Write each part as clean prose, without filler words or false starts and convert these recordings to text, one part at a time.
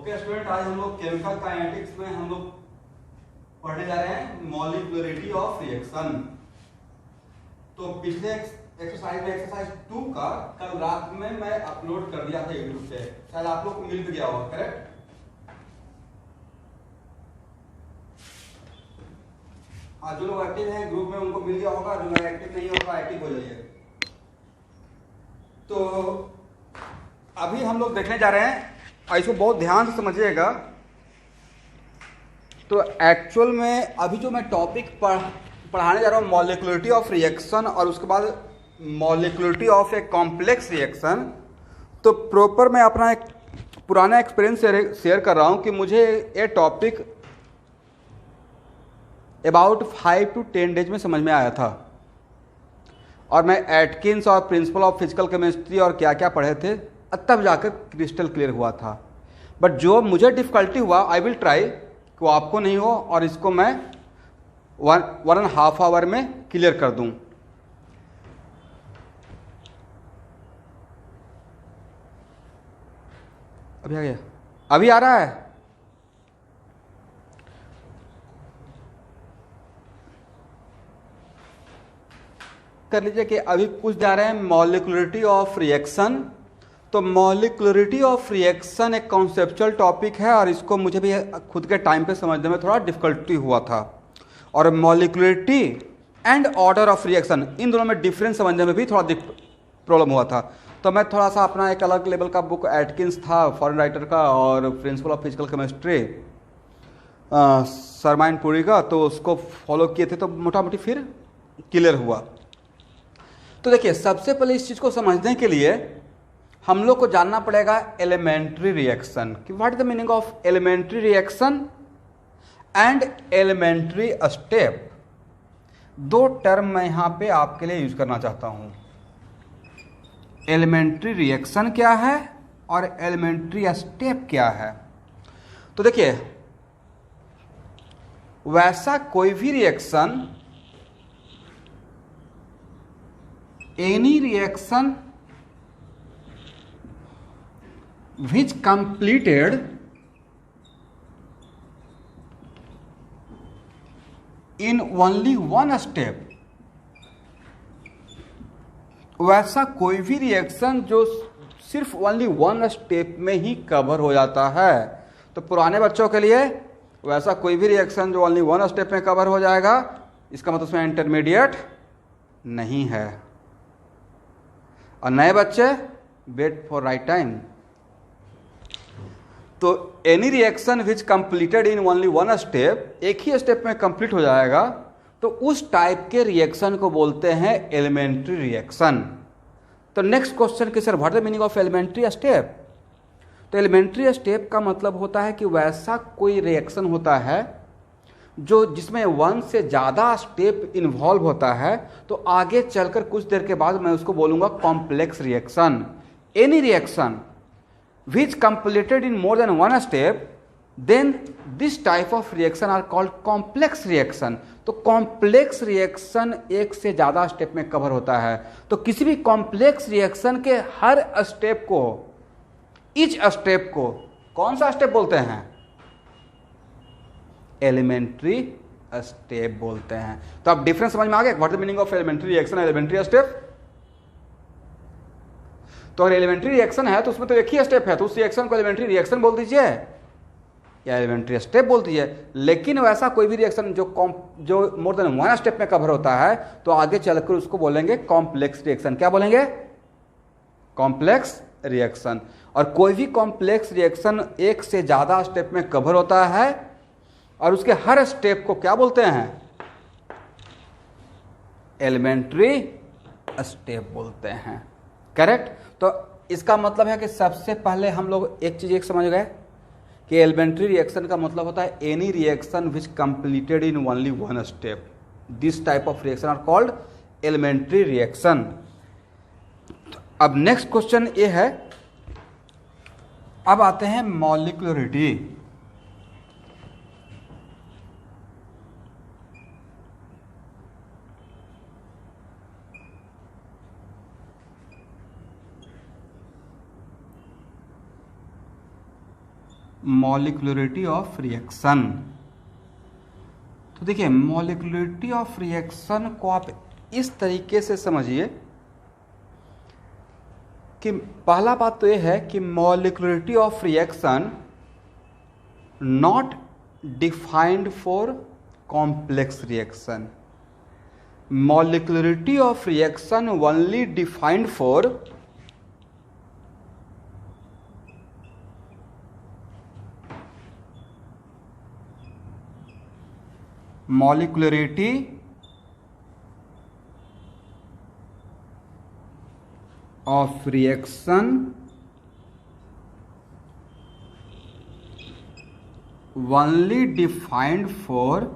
Okay student, आज हम लोग केमिकल काइनेटिक्स में हम लोग पढ़ने जा रहे हैं मॉलिक्यूलरिटी ऑफ रिएक्शन। तो पिछले एक्सरसाइज में एक्सरसाइज 2 का कल रात में मैं अपलोड कर दिया था यूट्यूब पे, शायद आप लोग को मिल भी गया होगा, करेक्ट? हाँ, जो लोग एक्टिव हैं ग्रुप में उनको मिल गया होगा, जो लोग एक्टिव नहीं होगा एक्टिव हो जाइए। तो अभी हम लोग देखने जा रहे हैं, इसको बहुत ध्यान से समझिएगा। तो एक्चुअल में अभी जो मैं टॉपिक पढ़ाने जा रहा हूँ मॉलिक्यूलरिटी ऑफ रिएक्शन और उसके बाद molecularity of a complex reaction, तो प्रॉपर मैं अपना एक पुराना एक्सपीरियंस शेयर कर रहा हूँ कि मुझे ये टॉपिक अबाउट 5 to 10 डेज में समझ में आया था, और मैं एटकिंस और प्रिंसिपल ऑफ फिजिकल केमिस्ट्री और क्या क्या पढ़े थे तब जाकर क्रिस्टल क्लियर हुआ था। बट जो मुझे डिफ़िकल्टी हुआ, आई विल ट्राई कि वो आपको नहीं हो और इसको मैं 1.5 आवर में क्लियर कर दूं। अभी आ गया? अभी आ रहा है? कर लीजिए कि अभी कुछ जा रहे हैं मॉलिक्यूलरिटी ऑफ रिएक्शन। तो मॉलिक्यूलरिटी ऑफ रिएक्शन एक कॉन्सेप्चुअल टॉपिक है और इसको मुझे भी खुद के टाइम पे समझने में थोड़ा डिफिकल्टी हुआ था। और molecularity and order of reaction, इन दोनों में डिफरेंस समझने में भी थोड़ा प्रॉब्लम हुआ था। तो मैं थोड़ा सा अपना एक अलग लेवल का बुक एटकिंस था फॉरेन राइटर का और प्रिंसिपल ऑफ फिजिकल केमिस्ट्री सरमाइन पुरी का, तो उसको फॉलो किए थे, तो मोटा मोटी फिर क्लियर हुआ। तो देखिए, सबसे पहले इस चीज़ को समझने के लिए हम लोग को जानना पड़ेगा एलिमेंट्री रिएक्शन कि what is the meaning of elementary reaction and elementary step. दो टर्म मैं यहां पे आपके लिए यूज करना चाहता हूं। एलिमेंट्री रिएक्शन क्या है और एलिमेंट्री स्टेप क्या है। तो देखिए, वैसा कोई भी reaction, any reaction which completed in only one step, वैसा कोई भी रिएक्शन जो सिर्फ ओनली वन स्टेप में ही कवर हो जाता है। तो पुराने बच्चों के लिए वैसा कोई भी रिएक्शन जो ओनली वन स्टेप में कवर हो जाएगा, इसका मतलब उसमें इंटरमीडिएट नहीं है। और नए बच्चे वेट फॉर राइट टाइम। तो any reaction which completed in only one step, एक ही स्टेप में कंप्लीट हो जाएगा, तो उस टाइप के रिएक्शन को बोलते हैं एलिमेंट्री रिएक्शन। तो नेक्स्ट क्वेश्चन कि sir what the meaning of elementary step. तो एलिमेंट्री स्टेप का मतलब होता है कि वैसा कोई रिएक्शन होता है जो जिसमें वन से ज़्यादा स्टेप इन्वॉल्व होता है, तो आगे चलकर कुछ देर के बाद मैं उसको बोलूँगा complex reaction. Any reaction which completed in more than one step, then this type of reaction are called complex reaction। तो complex reaction एक से ज़्यादा स्टेप में कवर होता है। तो किसी भी complex reaction के हर स्टेप को, each स्टेप को कौन सा स्टेप बोलते हैं? एलिमेंट्री स्टेप बोलते हैं। तो अब डिफरेंस समझ में आ गया, what the meaning of elementary reaction, elementary step. तो अगर एलिमेंट्री रिएक्शन है तो उसमें तो एक ही स्टेप है, तो उस रिएक्शन को एलिमेंट्री रिएक्शन बोल दीजिए या एलिमेंट्री स्टेप बोल दीजिए। लेकिन वैसा कोई भी रिएक्शन जो मोर देन वन स्टेप में कवर होता है, तो आगे चलकर उसको बोलेंगे कॉम्प्लेक्स रिएक्शन। क्या बोलेंगे? Complex reaction. और कोई भी कॉम्प्लेक्स रिएक्शन एक से ज़्यादा स्टेप में कवर होता है और उसके हर स्टेप को क्या बोलते हैं? एलिमेंट्री स्टेप बोलते हैं। करेक्ट? तो इसका मतलब है कि सबसे पहले हम लोग एक चीज़ समझ गए कि एलिमेंट्री रिएक्शन का मतलब होता है any reaction which completed in only one step. This type of reaction are called elementary reaction. अब नेक्स्ट क्वेश्चन ये है, अब आते हैं मॉलिक्यूलरिटी। मॉलिक्युलरिटी of reaction. तो देखिए मॉलिक्युलरिटी ऑफ रिएक्शन को आप इस तरीके से समझिए कि पहला बात तो यह है कि molecularity of reaction not defined for complex reaction. Molecularity of reaction only defined for molecularity of reaction only defined for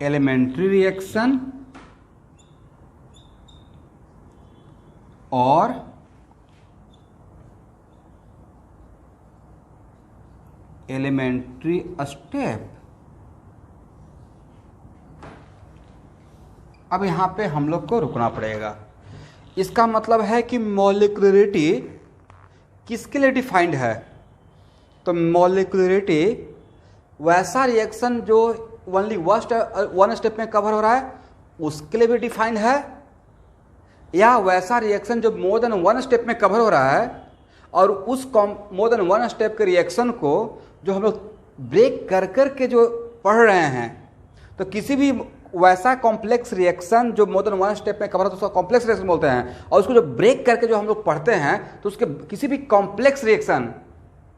elementary reaction or elementary step. अब यहाँ पे हम लोग को रुकना पड़ेगा। इसका मतलब है कि मॉलिक्युलरिटी किसके लिए डिफाइंड है? तो मॉलिक्युलरिटी वैसा रिएक्शन जो ओनली वन स्टेप में कवर हो रहा है उसके लिए भी डिफाइंड है, या वैसा रिएक्शन जो मोर देन वन स्टेप में कवर हो रहा है और उस मोर देन वन स्टेप के रिएक्शन को जो हम लोग ब्रेक कर कर के जो पढ़ रहे हैं, तो किसी भी वैसा कॉम्प्लेक्स रिएक्शन जो मोर देन वन स्टेप में कवर होता है उसको कॉम्प्लेक्स रिएक्शन बोलते हैं, और उसको जो ब्रेक करके जो हम लोग पढ़ते हैं तो उसके किसी भी कॉम्प्लेक्स रिएक्शन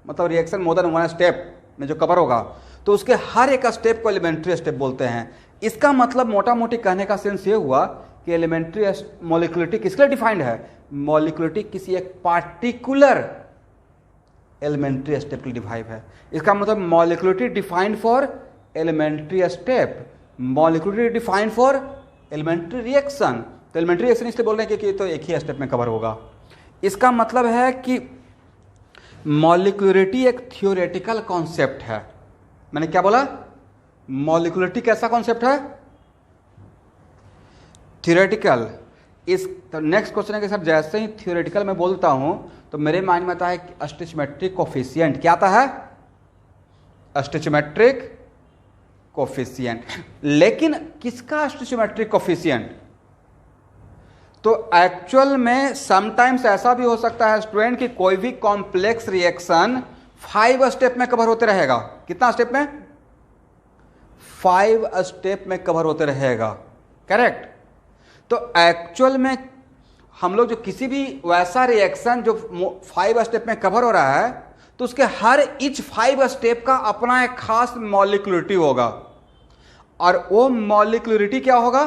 मतलब रिएक्शन मोर देन वन स्टेप में जो कवर होगा तो उसके हर एक स्टेप को एलिमेंट्री स्टेप बोलते हैं। इसका मतलब मोटा मोटी कहने का सेंस ये हुआ कि एलिमेंट्री मॉलिक्युलरिटी किसके लिए डिफाइंड है? मॉलिक्युलरिटी किसी एक पार्टिकुलर एलिमेंट्री स्टेप के लिए डिफाइंड है। इसका मतलब molecularity defined for elementary step, molecularity defined for elementary reaction. तो एलिमेंट्री रिएक्शन इसलिए बोल रहे हैं कि तो एक ही स्टेप में कवर होगा। इसका मतलब है कि मॉलिक्युलरिटी एक थियोरेटिकल कॉन्सेप्ट है। मैंने क्या बोला? मॉलिक्युलरिटी कैसा कॉन्सेप्ट है? थियोरेटिकल। इस नेक्स्ट क्वेश्चन है कि सर जैसे ही थियोरेटिकल में बोलता हूं तो मेरे माइंड में आता है कि स्टोइचियोमेट्रिक कोफिशिएंट। क्या आता है? स्टोइचियोमेट्रिक कोफिशिएंट। लेकिन किसका स्टोइचियोमेट्रिक कोफिशिएंट? तो एक्चुअल में समटाइम्स ऐसा भी हो सकता है स्टूडेंट कि कोई भी कॉम्प्लेक्स रिएक्शन 5 स्टेप में कवर होते रहेगा। कितना स्टेप में? 5 स्टेप में कवर होते रहेगा। करेक्ट। तो एक्चुअल में हम लोग जो किसी भी वैसा रिएक्शन जो 5 स्टेप में कवर हो रहा है तो उसके हर इच 5 स्टेप का अपना एक खास मॉलिक्युलरिटी होगा, और वो मॉलिक्युलरिटी क्या होगा?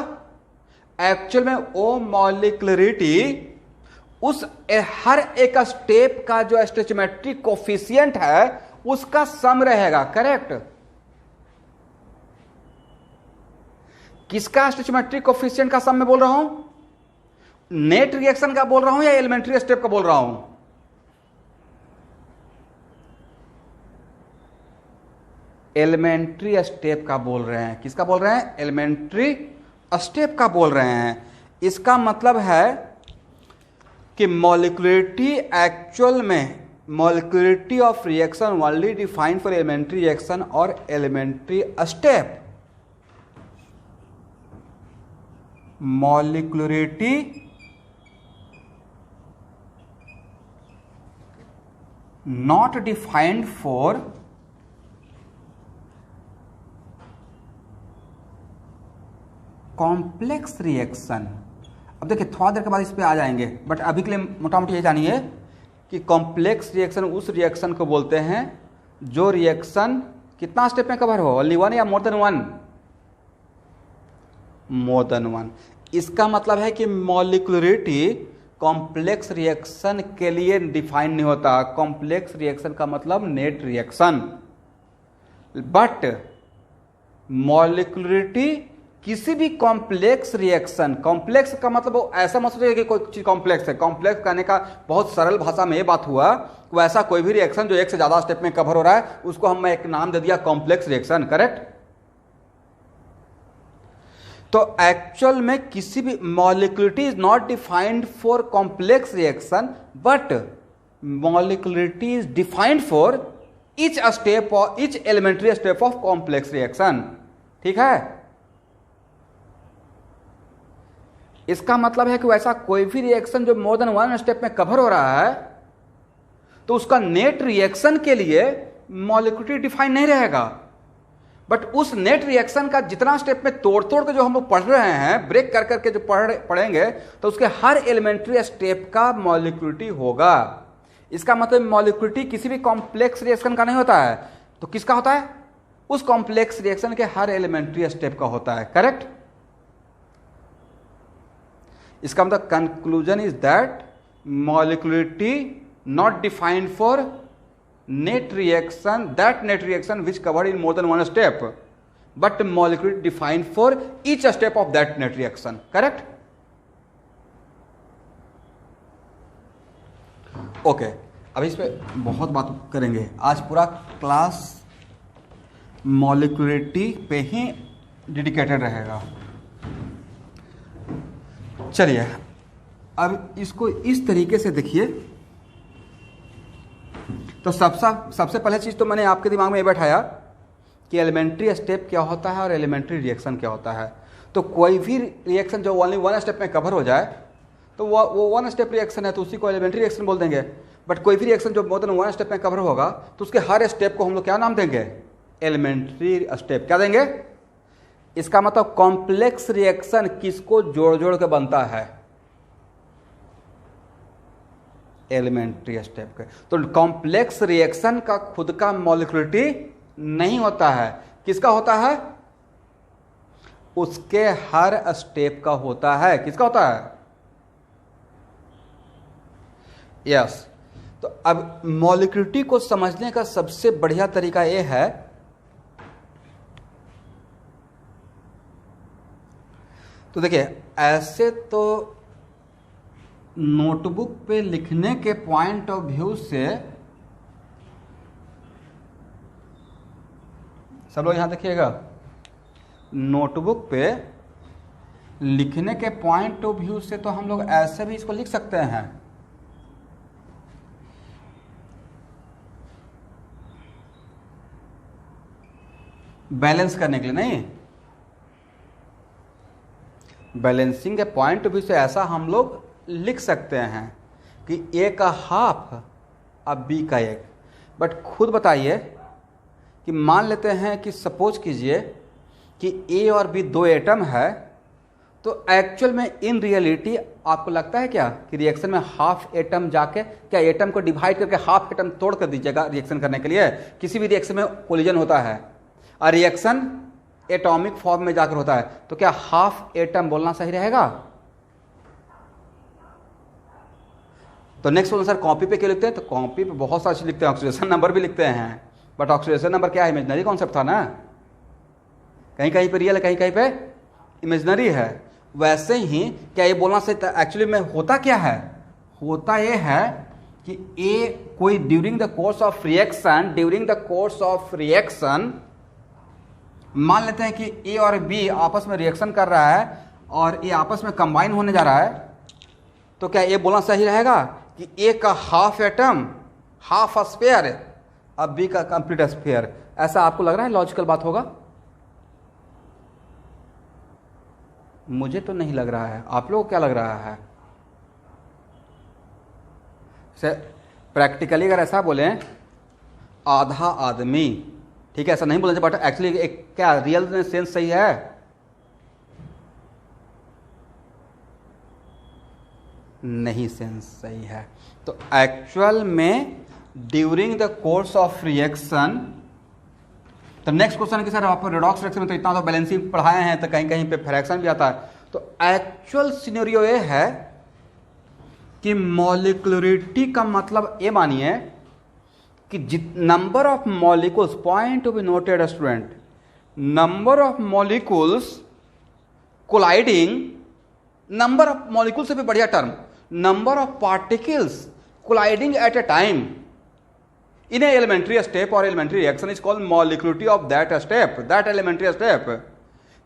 एक्चुअल में वो मॉलिक्युलरिटी उस हर एक स्टेप का जो स्टोइचियोमेट्रिक कोफिशिएंट है उसका सम रहेगा। करेक्ट। किसका स्टोइचियोमेट्रिक कोफिशिएंट का सम में बोल रहा हूं? नेट रिएक्शन का बोल रहा हूं या एलिमेंट्री स्टेप का बोल रहा हूं? एलिमेंट्री स्टेप का बोल रहे हैं। किसका बोल रहे हैं? एलिमेंट्री स्टेप का बोल रहे हैं। इसका मतलब है कि मॉलिक्युलरिटी एक्चुअल में molecularity of reaction only defined for elementary reaction और elementary step. Molecularity not defined for complex reaction. अब देखिए थोड़ा देर के बाद इस पे आ जाएंगे, बट अभी के लिए मोटा मोटी ये जानिए कि कॉम्प्लेक्स रिएक्शन उस रिएक्शन को बोलते हैं जो रिएक्शन कितना स्टेप में कवर हो? ओनली वन या मोर देन वन? मोर देन वन। इसका मतलब है कि मॉलिक्युलरिटी कॉम्प्लेक्स रिएक्शन के लिए डिफाइन नहीं होता। कॉम्प्लेक्स रिएक्शन का मतलब नेट रिएक्शन, बट मॉलिक्युलरिटी किसी भी कॉम्प्लेक्स रिएक्शन, कॉम्प्लेक्स का मतलब वो ऐसा मत सोचिए कि कोई चीज कॉम्प्लेक्स है। कॉम्प्लेक्स कहने का बहुत सरल भाषा में ये बात हुआ कि वैसा कोई भी रिएक्शन जो एक से ज्यादा स्टेप में कवर हो रहा है उसको हम एक नाम दे दिया कॉम्प्लेक्स रिएक्शन। करेक्ट। तो एक्चुअल में किसी भी molecularity is not defined for complex reaction, but molecularity is defined for each step और each elementary step of complex reaction. ठीक है, इसका मतलब है कि वैसा कोई भी रिएक्शन जो मोर देन वन स्टेप में कवर हो रहा है तो उसका नेट रिएक्शन के लिए मॉलिक्युलरिटी डिफाइन नहीं रहेगा, बट उस नेट रिएक्शन का जितना स्टेप में तोड़ तोड़ के जो हम लोग पढ़ रहे हैं, ब्रेक कर करके जो पढ़ेंगे, तो उसके हर एलिमेंट्री स्टेप का मॉलिक्युलरिटी होगा। इसका मतलब मॉलिक्युलरिटी किसी भी कॉम्प्लेक्स रिएक्शन का नहीं होता है, तो किसका होता है? उस कॉम्प्लेक्स रिएक्शन के हर एलिमेंट्री स्टेप का होता है। करेक्ट? इसका मतलब conclusion is that molecularity not defined for net reaction, that net reaction which covered in more than one step, but molecule defined for each step of that net reaction. Correct? Okay, अब इस पे बहुत बात करेंगे। आज पूरा class मॉलिक्युलरिटी पे ही dedicated रहेगा। चलिए अब इसको इस तरीके से देखिए। तो सबसे पहले चीज़ तो मैंने आपके दिमाग में ये बैठाया कि एलिमेंट्री स्टेप क्या होता है और एलिमेंट्री रिएक्शन क्या होता है। तो कोई भी रिएक्शन जो ओनली वन स्टेप में कवर हो जाए तो वो वन स्टेप रिएक्शन है, तो उसी को एलिमेंट्री रिएक्शन बोल देंगे। बट कोई भी रिएक्शन जो मोर देन वन स्टेप में कवर होगा तो उसके हर स्टेप को हम लोग क्या नाम देंगे? Elementary step. क्या देंगे? इसका मतलब कॉम्प्लेक्स रिएक्शन किसको जोड़ जोड़ के बनता है? एलिमेंट्री स्टेप के। तो कॉम्प्लेक्स रिएक्शन का खुद का मॉलिक्युलरिटी नहीं होता है, किसका होता है? उसके हर स्टेप का होता है। किसका होता है? यस। तो अब मॉलिक्युलरिटी को समझने का सबसे बढ़िया तरीका यह है तो देखिए, ऐसे तो नोटबुक पे लिखने के पॉइंट ऑफ व्यू से सब लोग यहां देखिएगा, नोटबुक पे लिखने के पॉइंट ऑफ व्यू से तो हम लोग ऐसे भी इसको लिख सकते हैं। बैलेंस करने के लिए नहीं, बैलेंसिंग के पॉइंट ऑफ व्यू से ऐसा हम लोग लिख सकते हैं कि ए का हाफ अब बी का एक। बट खुद बताइए कि मान लेते हैं कि सपोज कीजिए कि ए और बी दो एटम है, तो एक्चुअल में इन रियलिटी आपको लगता है क्या कि रिएक्शन में हाफ एटम जाके क्या एटम को डिवाइड करके हाफ एटम तोड़ कर दीजिएगा रिएक्शन करने के लिए? किसी भी रिएक्शन में कोलिजन होता है और रिएक्शन एटॉमिक फॉर्म में जाकर होता है, तो क्या हाफ एटम बोलना सही रहेगा? तो नेक्स्ट बोलो सर कॉपी पे क्यों लिखते हैं? तो कॉपी पे बहुत सारी चीज लिखते हैं, ऑक्सीडेशन नंबर भी लिखते हैं, बट ऑक्सीडेशन नंबर क्या है? इमेजिनरी कॉन्सेप्ट था ना, कहीं कहीं पे रियल है, कहीं कहीं पे इमेजिनरी है। वैसे ही क्या ये बोलना सही? एक्चुअली में होता क्या है? होता ये है कि ए कोई during the course of reaction मान लेते हैं कि ए और बी आपस में रिएक्शन कर रहा है और ये आपस में कंबाइन होने जा रहा है, तो क्या ये बोलना सही रहेगा कि ए का हाफ एटम हाफ स्फीयर अब बी का कंप्लीट स्फीयर? ऐसा आपको लग रहा है लॉजिकल बात होगा? मुझे तो नहीं लग रहा है। आप लोगों को क्या लग रहा है? प्रैक्टिकली अगर ऐसा बोले आधा आदमी, ठीक है, ऐसा नहीं बोलना चाहिए, बट एक्चुअली एक क्या रियल सेंस सही है? नहीं, सेंस सही है। तो एक्चुअल में during the course of reaction, तो नेक्स्ट क्वेश्चन है कि सर आप रेडॉक्स रिएक्शन में तो इतना तो बैलेंसिंग पढ़ाए हैं, तो कहीं कहीं पे फ्रैक्शन भी आता है। तो एक्चुअल सिनेरियो ये है कि मॉलिक्युलरिटी का मतलब ये मानिए कि number of molecules, point to be noted student, number of molecules colliding, number of molecule से भी बढ़िया term, number of particles colliding at a time in a elementary step or elementary reaction is called molecularity of that step, that elementary step।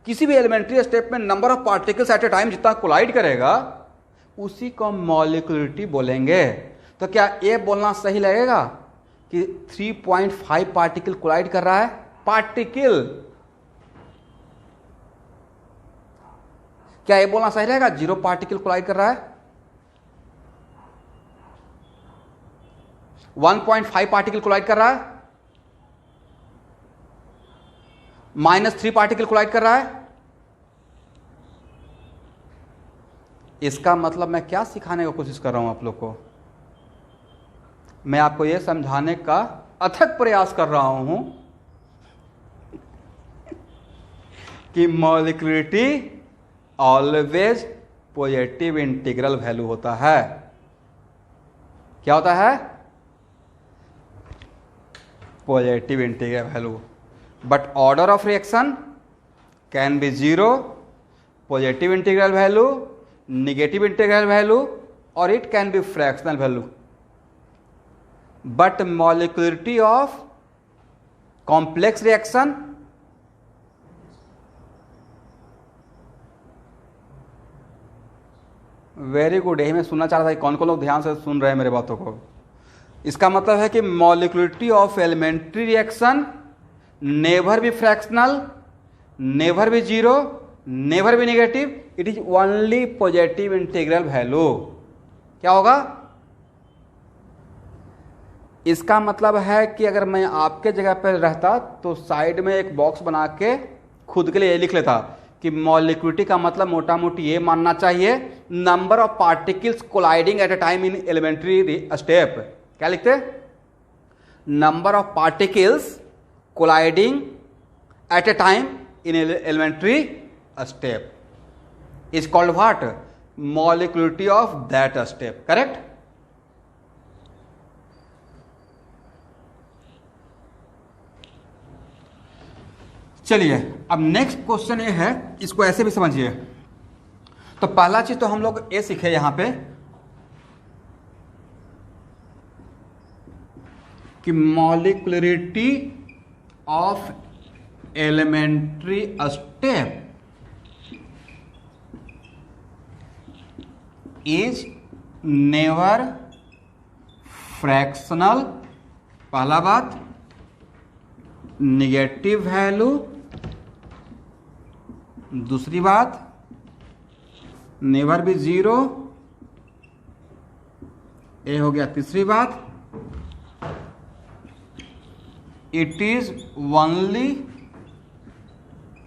किसी भी elementary step में number of particles at a time जितना collide करेगा उसी को molecularity बोलेंगे। तो क्या ये बोलना सही लगेगा कि 3.5 पार्टिकल कोलाइड कर रहा है? पार्टिकल। क्या ये बोलना सही रहेगा 0 पार्टिकल कोलाइड कर रहा है? 1.5 पार्टिकल कोलाइड कर रहा है? -3 पार्टिकल कोलाइड कर रहा है? इसका मतलब मैं क्या सिखाने की कोशिश कर रहा हूं आप लोग को? मैं आपको यह समझाने का अथक प्रयास कर रहा हूं कि molecularity always positive integral value होता है। क्या होता है? Positive integral value. But order of reaction can be 0, positive integral value, negative integral value, और it can be fractional value. But molecularity of complex reaction very good. यही मैं सुनना चाह रहा था कि कौन कौन लोग ध्यान से सुन रहे हैं मेरे बातों को। इसका मतलब है कि molecularity of elementary reaction never be fractional, never be 0, never be negative, it is only positive integral value. क्या होगा? इसका मतलब है कि अगर मैं आपके जगह पर रहता तो साइड में एक बॉक्स बना के खुद के लिए ये लिख लेता कि मॉलिक्यूलरिटी का मतलब मोटा मोटी ये मानना चाहिए number of particles colliding at a time in elementary step. क्या लिखते? Number of particles colliding at a time in elementary step is called what? Molecularity of that step. Correct? चलिए अब नेक्स्ट क्वेश्चन ये है, इसको ऐसे भी समझिए। तो पहला चीज तो हम लोग ये सीखे यहां पे कि molecularity of elementary step is never fractional. पहला बात। Negative value. दूसरी बात, नेवर बी 0। ये हो गया तीसरी बात। It is only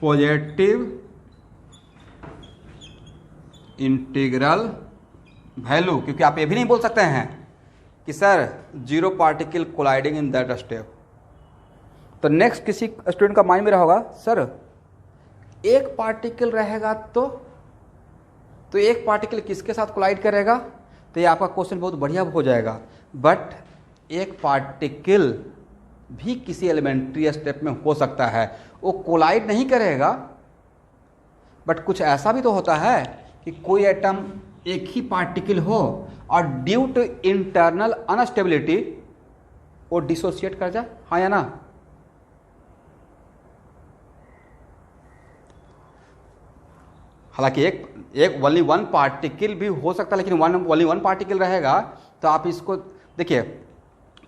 positive integral value. क्योंकि आप ये भी नहीं बोल सकते हैं कि sir 0 particle colliding in that step. तो नेक्स्ट किसी स्टूडेंट का माइंड में रहा होगा सर 1 पार्टिकल रहेगा तो 1 पार्टिकल किसके साथ कोलाइड करेगा? तो ये आपका क्वेश्चन बहुत बढ़िया हो जाएगा। बट 1 पार्टिकल भी किसी एलिमेंट्री स्टेप में हो सकता है, वो कोलाइड नहीं करेगा। बट कुछ ऐसा भी तो होता है कि कोई एटम एक ही पार्टिकल हो और ड्यू टू इंटरनल अनस्टेबिलिटी वो डिसोसिएट कर जाए। हाँ या ना? हालांकि एक ओनली 1 पार्टिकल भी हो सकता है, लेकिन ओनली 1 पार्टिकल रहेगा तो आप इसको देखिए।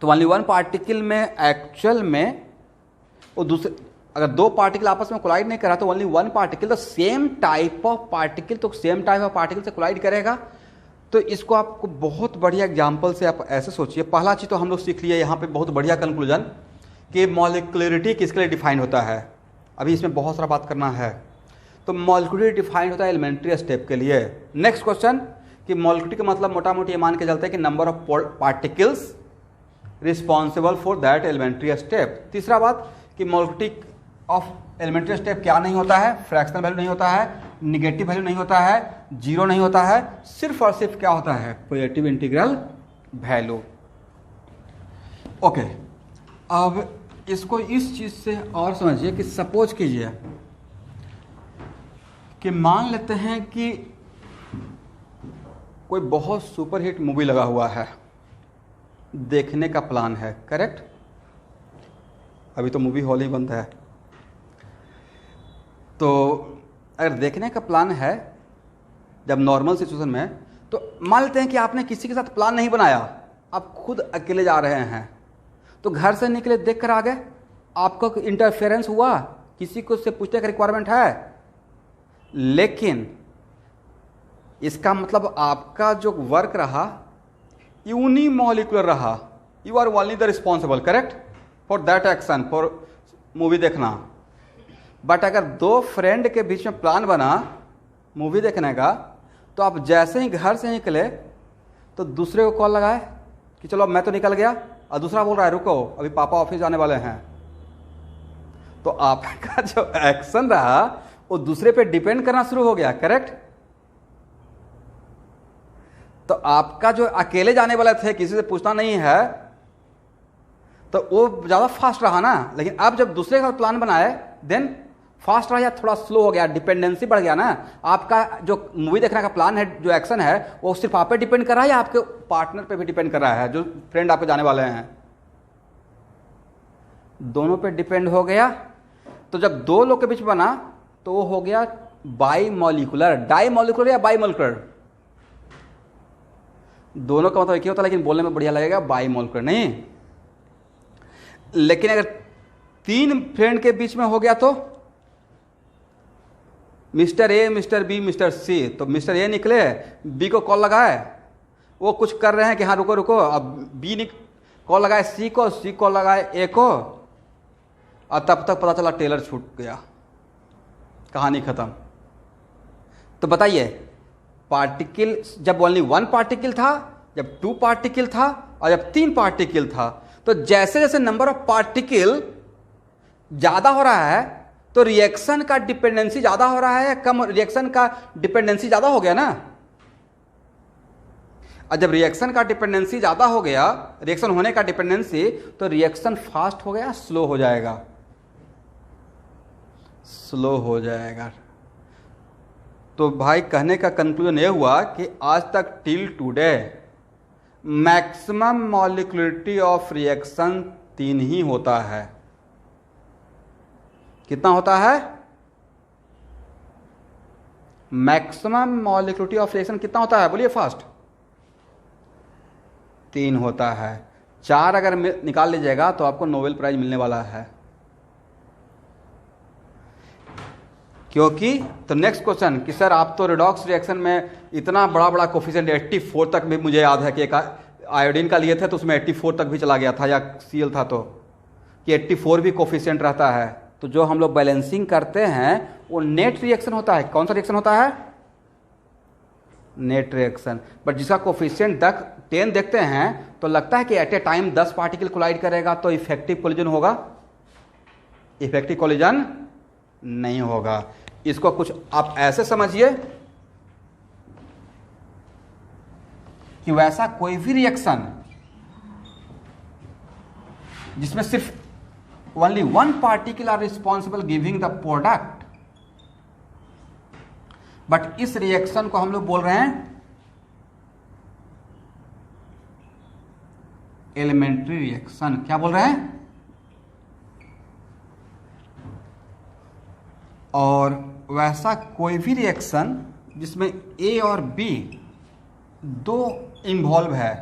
तो ओनली 1 पार्टिकल में एक्चुअल में वो दूसरे, अगर 2 पार्टिकल आपस में कोलाइड नहीं करा तो ओनली 1 पार्टिकल तो सेम टाइप ऑफ पार्टिकल से कोलाइड करेगा। तो इसको आपको बहुत बढ़िया एग्जांपल से आप ऐसे सोचिए। पहला चीज तो हम लोग सीख लिए यहाँ पे बहुत बढ़िया कंक्लूजन कि मॉलिक्यूलरिटी किसके लिए डिफाइन होता है। अभी इसमें बहुत सारा बात करना है। तो मॉलिक्यूलरिटी डिफाइन होता है एलिमेंट्री स्टेप के लिए। नेक्स्ट क्वेश्चन कि मॉलिक्यूलरिटी का मतलब मोटा मोटी ये मान के चलता है कि number of particles responsible for that elementary step. तीसरा बात कि मॉलिक्यूलरिटी ऑफ एलिमेंट्री स्टेप क्या नहीं होता है? फ्रैक्शनल वैल्यू नहीं होता है, निगेटिव वैल्यू नहीं होता है, 0 नहीं होता है, सिर्फ और सिर्फ क्या होता है? Positive integral value. ओके, अब इसको इस चीज से और समझिए कि सपोज कीजिए कि मान लेते हैं कि कोई बहुत सुपरहिट मूवी लगा हुआ है, देखने का प्लान है। करेक्ट? अभी तो मूवी हॉल ही बंद है। तो अगर देखने का प्लान है जब नॉर्मल सिचुएशन में, तो मान लेते हैं कि आपने किसी के साथ प्लान नहीं बनाया, आप खुद अकेले जा रहे हैं, तो घर से निकले देख कर आ गए, आपका इंटरफेरेंस हुआ, किसी को से पूछने का रिक्वायरमेंट है, लेकिन इसका मतलब आपका जो वर्क रहा यूनिमॉलिक्यूलर रहा, you are only the responsible, correct, for that action, for movie देखना। बट अगर दो फ्रेंड के बीच में प्लान बना मूवी देखने का, तो आप जैसे ही घर से निकले तो दूसरे को कॉल लगाए कि चलो मैं तो निकल गया, और दूसरा बोल रहा है रुको अभी पापा ऑफिस जाने वाले हैं, तो आपका जो एक्शन रहा वो दूसरे पे डिपेंड करना शुरू हो गया, करेक्ट। तो आपका जो अकेले जाने वाले थे, किसी से पूछना नहीं है, तो वो ज़्यादा फास्ट रहा ना, लेकिन अब जब दूसरे का प्लान बनाए देन फास्ट रहा या थोड़ा स्लो हो गया, डिपेंडेंसी बढ़ गया ना। आपका जो मूवी देखने का प्लान है, जो एक्शन है, वो सिर्फ आप पे डिपेंड कर रहा है या आपके पार्टनर पे भी डिपेंड कर रहा है, जो फ्रेंड आपके जाने वाले हैं, दोनों पे डिपेंड हो गया। तो जब दो लोग के बीच बना तो वो हो गया बाई मॉलिकुलर, डाई मॉलिकुलर या बाई मॉलिकुलर, दोनों का मतलब एक ही होता है, लेकिन बोलने में बढ़िया लगेगा बाई मॉलिकुलर नहीं। लेकिन अगर तीन फ्रेंड के बीच में हो गया तो mister A, mister B, mister C, तो मिस्टर ए निकले, बी को कॉल लगाए, वो कुछ कर रहे हैं कि हाँ रुको रुको, अब बी ने कॉल लगाए सी को, सी को लगाए ए को, और तब तक पता चला टेलर छूट गया, कहानी खत्म। तो बताइए, पार्टिकल जब ओनली वन पार्टिकल था, जब टू पार्टिकल था, और जब तीन पार्टिकल था, तो जैसे जैसे नंबर ऑफ पार्टिकल ज़्यादा हो रहा है तो रिएक्शन का डिपेंडेंसी ज़्यादा हो रहा है या कम, रिएक्शन का डिपेंडेंसी ज़्यादा हो गया ना। और जब रिएक्शन का डिपेंडेंसी ज़्यादा हो गया, रिएक्शन होने का डिपेंडेंसी, तो रिएक्शन फास्ट हो गया, स्लो हो जाएगा, स्लो हो जाएगा। तो भाई कहने का कंक्लूजन ये हुआ कि आज तक till today maximum molecularity of reaction 3 ही होता है। कितना होता है? मैक्सिमम मॉलिक्युलरिटी ऑफ रिएक्शन कितना होता है, बोलिए फास्ट? 3 होता है। 4 अगर निकाल लीजिएगा तो आपको नोबेल प्राइज मिलने वाला है। क्योंकि तो नेक्स्ट क्वेश्चन कि सर आप तो रिडॉक्स रिएक्शन में इतना बड़ा बड़ा कोफिशिएंट 84 तक भी मुझे याद है कि एक आयोडीन का लिए थे तो उसमें 84 तक भी चला गया था, या सीएल था तो कि 84 भी कोफिशिएंट रहता है। तो जो हम लोग बैलेंसिंग करते हैं वो नेट रिएक्शन होता है। कौन सा रिएक्शन होता है? Net reaction. बट जिसका कोफिशिएंट 10 देखते हैं तो लगता है कि at a time 10 particle collide करेगा तो इफेक्टिव कोलिजन होगा। इफेक्टिव कोलिजन नहीं होगा। इसको कुछ आप ऐसे समझिए कि वैसा कोई भी रिएक्शन जिसमें सिर्फ only one particle are responsible giving the product, but इस रिएक्शन को हम लोग बोल रहे हैं एलिमेंट्री रिएक्शन। क्या बोल रहे हैं? और वैसा कोई भी रिएक्शन जिसमें ए और बी दो इन्वॉल्व है,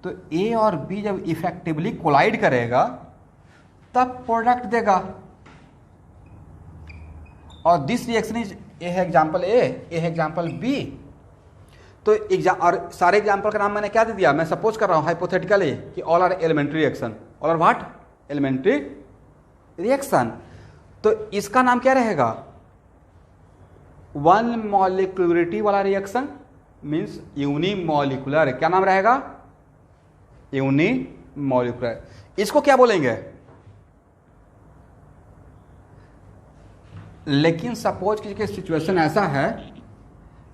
तो ए और बी जब इफेक्टिवली कोलाइड करेगा तब प्रोडक्ट देगा। और दिस रिएक्शन इज ए है एग्जाम्पल ए है एग्जाम्पल बी। तो और सारे एग्जाम्पल का नाम मैंने क्या दे दिया? मैं सपोज कर रहा हूं हाइपोथेटिकली कि all are elementary reaction. All are what? Elementary reaction. तो इसका नाम क्या रहेगा? वन मॉलिक्युलरिटी वाला रिएक्शन मीन्स यूनिमॉलिक्यूलर। क्या नाम रहेगा? यूनिमॉलिक्यूलर। इसको क्या बोलेंगे? लेकिन सपोज कि सिचुएशन ऐसा है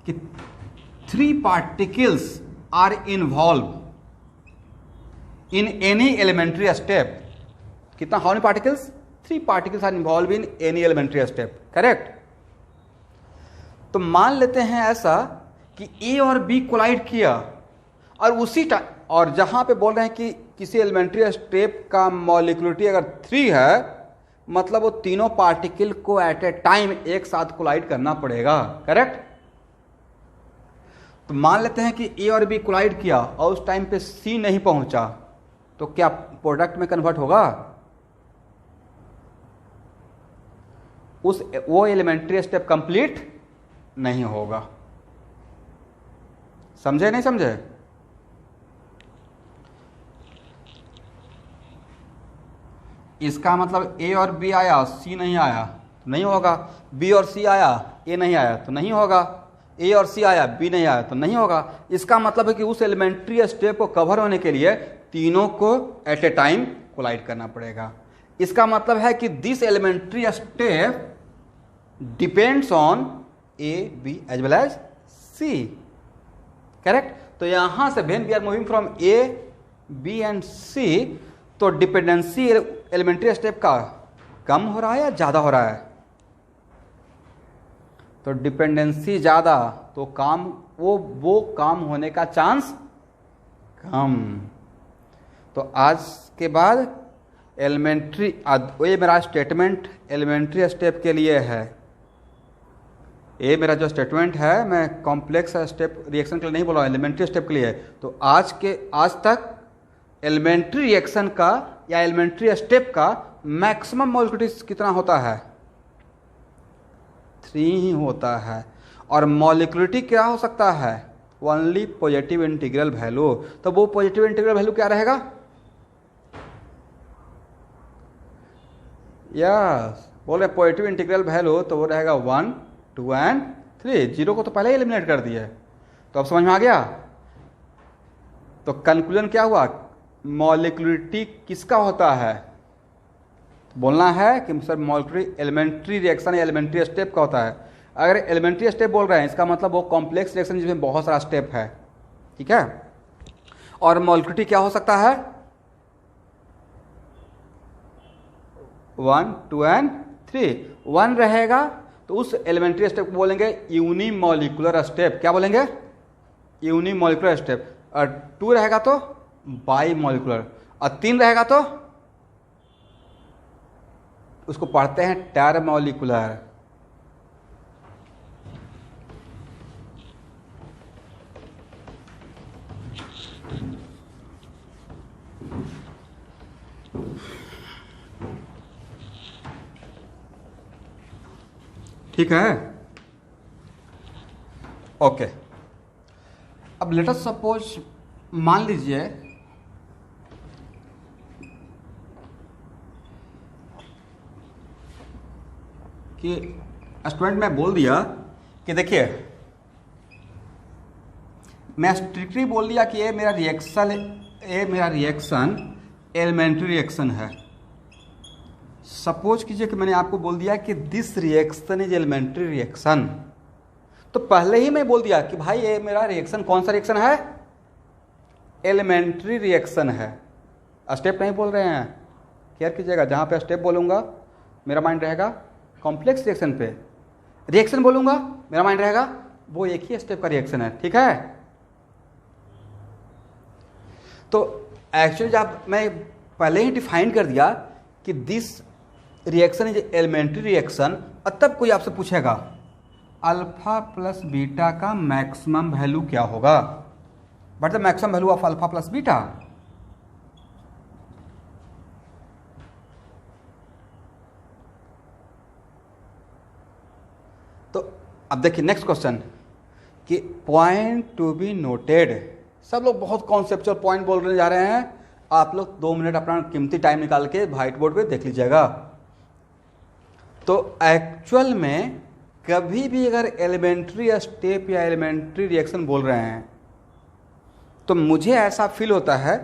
कि 3 particles are involve in any elementary step. कितना? How many particles? 3 particles are involve in any elementary step. Correct. तो मान लेते हैं ऐसा कि ए और बी कोलाइड किया और उसी टाइम, और जहां पे बोल रहे हैं कि किसी एलिमेंट्री स्टेप का मॉलिक्युलरिटी अगर 3 है मतलब वो तीनों पार्टिकल को एट ए टाइम एक साथ कोलाइड करना पड़ेगा, करेक्ट। तो मान लेते हैं कि ए और बी कोलाइड किया और उस टाइम पे सी नहीं पहुंचा, तो क्या प्रोडक्ट में कन्वर्ट होगा? वो एलिमेंट्री स्टेप कंप्लीट नहीं होगा। समझे नहीं समझे? इसका मतलब ए और बी आया, सी नहीं आया तो नहीं होगा। बी और सी आया, ए नहीं आया तो नहीं होगा। ए और सी आया, बी नहीं आया तो नहीं होगा। इसका मतलब है कि उस एलिमेंट्री स्टेप को कवर होने के लिए तीनों को एट ए टाइम कोलाइड करना पड़ेगा। इसका मतलब है कि this elementary step depends on A B as well as C, correct. तो यहां से when we are moving from A B and C, तो डिपेंडेंसी एलिमेंट्री स्टेप का कम हो रहा है या ज़्यादा हो रहा है? तो डिपेंडेंसी ज़्यादा, तो काम वो काम होने का चांस कम। तो आज के बाद एलिमेंट्री, ये मेरा स्टेटमेंट एलिमेंट्री स्टेप के लिए है। ये मेरा जो स्टेटमेंट है, मैं कॉम्प्लेक्स स्टेप रिएक्शन के लिए नहीं बोल रहा हूँ, एलिमेंट्री स्टेप के लिए है। तो आज तक एलिमेंट्री रिएक्शन का या एलिमेंट्री स्टेप का मैक्सिमम मॉलिक्यूलरिटी कितना होता है? 3 ही होता है। और मॉलिक्यूलरिटी क्या हो सकता है? Only positive integral value. तो वो पॉजिटिव इंटीग्रल वैल्यू क्या रहेगा? यस, बोल रहे पॉजिटिव इंटीग्रल वैल्यू, तो वो रहेगा 1, 2 एंड 3। 0 को तो पहले ही एलिमिनेट कर दिए। तो अब समझ में आ गया? तो कंक्लूजन क्या हुआ? मॉलिक्यूलरिटी किसका होता है? तो बोलना है कि सर मॉलिक्यूलर एलिमेंट्री रिएक्शन या एलिमेंट्री स्टेप का होता है। अगर एलिमेंट्री स्टेप बोल रहे हैं, इसका मतलब वो कॉम्प्लेक्स रिएक्शन जिसमें बहुत सारा स्टेप है, ठीक है। और मॉलिक्यूलरिटी क्या हो सकता है? 1, 2 एंड 3। 1 रहेगा तो उस एलिमेंट्री स्टेप को बोलेंगे यूनिमॉलिक्यूलर स्टेप। क्या बोलेंगे? Unimolecular step. और 2 रहेगा तो बाई मॉलिक्यूलर, और 3 रहेगा तो उसको पढ़ते हैं टेरमॉलिक्यूलर। ठीक है, ओके। अब लेट अस सपोज, मान लीजिए कि स्टूडेंट में बोल दिया कि देखिए, मैं स्ट्रिक्टली बोल दिया कि ये मेरा रिएक्शन एलिमेंट्री रिएक्शन है। सपोज कीजिए कि मैंने आपको बोल दिया कि this reaction is elementary reaction. तो पहले ही मैं बोल दिया कि भाई ये मेरा रिएक्शन कौन सा रिएक्शन है? एलिमेंट्री रिएक्शन है। स्टेप नहीं बोल रहे हैं, केयर कीजिएगा। जहाँ पे स्टेप बोलूँगा मेरा माइंड रहेगा कॉम्प्लेक्स रिएक्शन पे, रिएक्शन बोलूँगा मेरा माइंड रहेगा वो एक ही स्टेप का रिएक्शन है, ठीक है। तो एक्चुअली जब मैं पहले ही डिफाइन कर दिया कि this reaction is elementary reaction, और तब कोई आपसे पूछेगा अल्फा प्लस बीटा का मैक्सिमम वैल्यू क्या होगा? But the maximum value of alpha plus beta. तो अब देखिए नेक्स्ट क्वेश्चन कि पॉइंट टू बी नोटेड। सब लोग बहुत कॉन्सेप्चुअल पॉइंट बोलने जा रहे हैं। आप लोग 2 मिनट अपना कीमती टाइम निकाल के व्हाइट बोर्ड पे देख लीजिएगा। तो एक्चुअल में कभी भी अगर एलिमेंट्री स्टेप या एलिमेंट्री रिएक्शन बोल रहे हैं, तो मुझे ऐसा फील होता है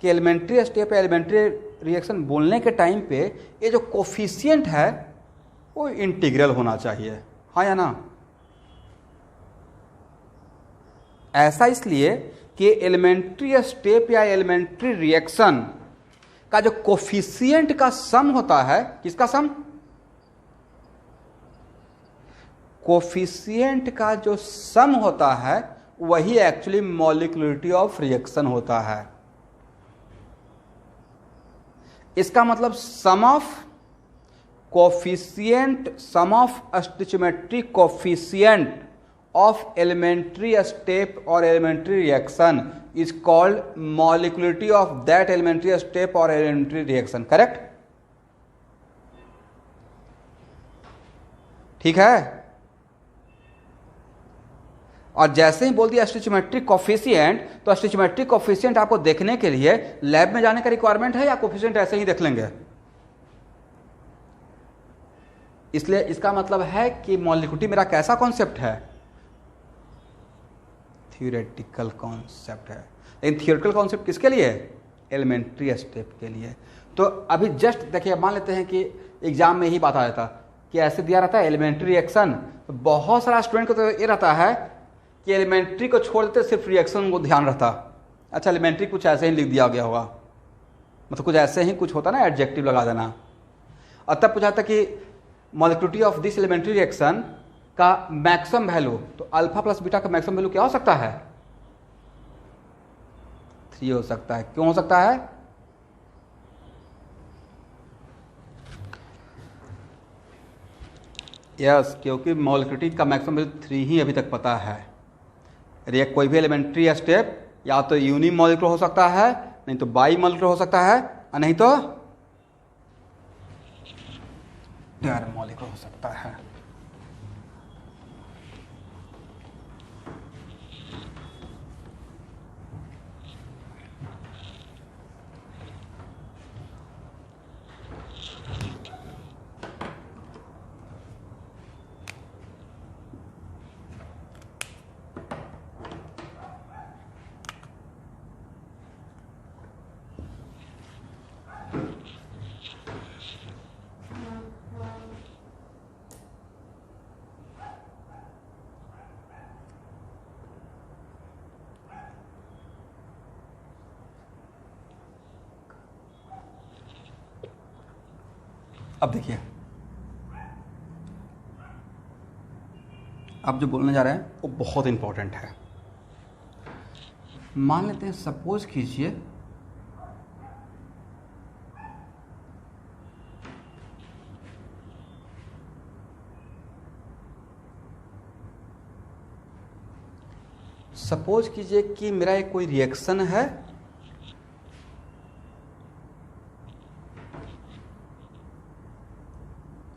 कि एलिमेंट्री स्टेप या एलिमेंट्री रिएक्शन बोलने के टाइम पे ये जो कोफिशिएंट है वो इंटीग्रल होना चाहिए, हाँ या ना? ऐसा इसलिए कि एलिमेंट्री स्टेप या एलिमेंट्री रिएक्शन का जो कोफिशिएंट का सम होता है, किसका सम? कोफिशिएंट का जो सम होता है वही एक्चुअली मॉलिक्यूलरिटी ऑफ रिएक्शन होता है। इसका मतलब sum of coefficient sum of stoichiometric coefficient of elementary step or elementary reaction is called molecularity of that elementary step or elementary reaction. correct? ठीक है। और जैसे ही बोल दिया स्टोइचियोमेट्रिक कोफिशिएंट, तो स्टोइचियोमेट्रिक कोफिशिएंट आपको देखने के लिए लैब में जाने का रिक्वायरमेंट है या कोफिशिएंट ऐसे ही देख लेंगे? इसलिए इसका मतलब है कि मॉलिक्युलरिटी मेरा कैसा कॉन्सेप्ट है? थियोरेटिकल कॉन्सेप्ट है। लेकिन थियोरेटिकल कॉन्सेप्ट किसके लिए? एलिमेंट्री स्टेप के लिए। तो अभी जस्ट देखिए, मान लेते हैं कि एग्जाम में ही बात आ जाता कि ऐसे दिया रहता है एलिमेंट्री रिएक्शन, तो बहुत सारा स्टूडेंट को तो ये रहता है कि एलिमेंट्री को छोड़ देते, सिर्फ रिएक्शन को ध्यान रहता। अच्छा, एलिमेंट्री कुछ ऐसे ही लिख दिया गया होगा, मतलब कुछ ऐसे ही कुछ होता ना, एडजेक्टिव लगा देना। और तब पूछा था कि molecularity of this elementary reaction का मैक्सिमम वैल्यू, तो अल्फा प्लस बीटा का मैक्सिमम वैल्यू क्या हो सकता है? 3 हो सकता है। क्यों हो सकता है? यस, क्योंकि मॉलिक्युलरिटी का मैक्सिमम वैल्यू 3 ही अभी तक पता है। रिएक्ट कोई भी एलिमेंट्री स्टेप या तो यूनि मॉलिक्यूलर हो सकता है, नहीं तो बाई मॉलिक्यूलर हो सकता है, और नहीं तो टेर मॉलिक्यूलर हो सकता है। अब देखिए, अब जो बोलने जा रहे हैं वो बहुत इंपॉर्टेंट है। मान लेते हैं, सपोज कीजिए कि मेरा एक कोई रिएक्शन है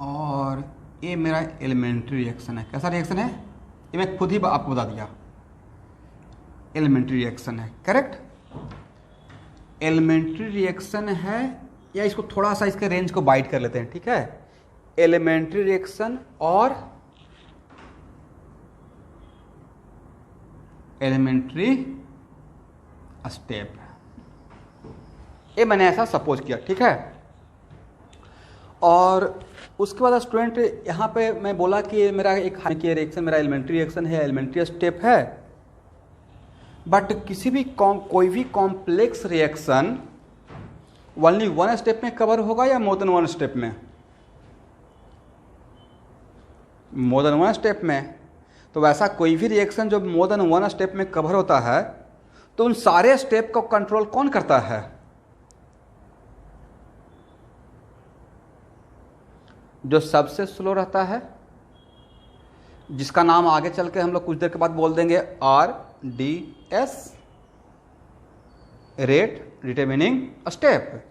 और ये मेरा एलिमेंट्री रिएक्शन है। कैसा रिएक्शन है? ये मैं खुद ही आपको बता दिया, एलिमेंट्री रिएक्शन है। करेक्ट? एलिमेंट्री रिएक्शन है, या इसको थोड़ा सा इसके रेंज को बाइट कर लेते हैं, ठीक है? एलिमेंट्री रिएक्शन और एलिमेंट्री स्टेप, ये मैंने ऐसा सपोज किया, ठीक है? और उसके बाद स्टूडेंट यहाँ पे मैं बोला कि मेरा एक रिएक्शन, मेरा एलिमेंट्री रिएक्शन है, एलिमेंट्री स्टेप है, बट किसी भी कोई भी कॉम्प्लेक्स रिएक्शन ओनली 1 स्टेप में कवर होगा या मोर देन 1 स्टेप में? मोर देन 1 स्टेप में। तो वैसा कोई भी रिएक्शन जो मोर देन 1 स्टेप में कवर होता है, तो उन सारे स्टेप को कंट्रोल कौन करता है? जो सबसे स्लो रहता है, जिसका नाम आगे चल के हम लोग कुछ देर के बाद बोल देंगे RDS, रेट डिटरमिनिंग स्टेप।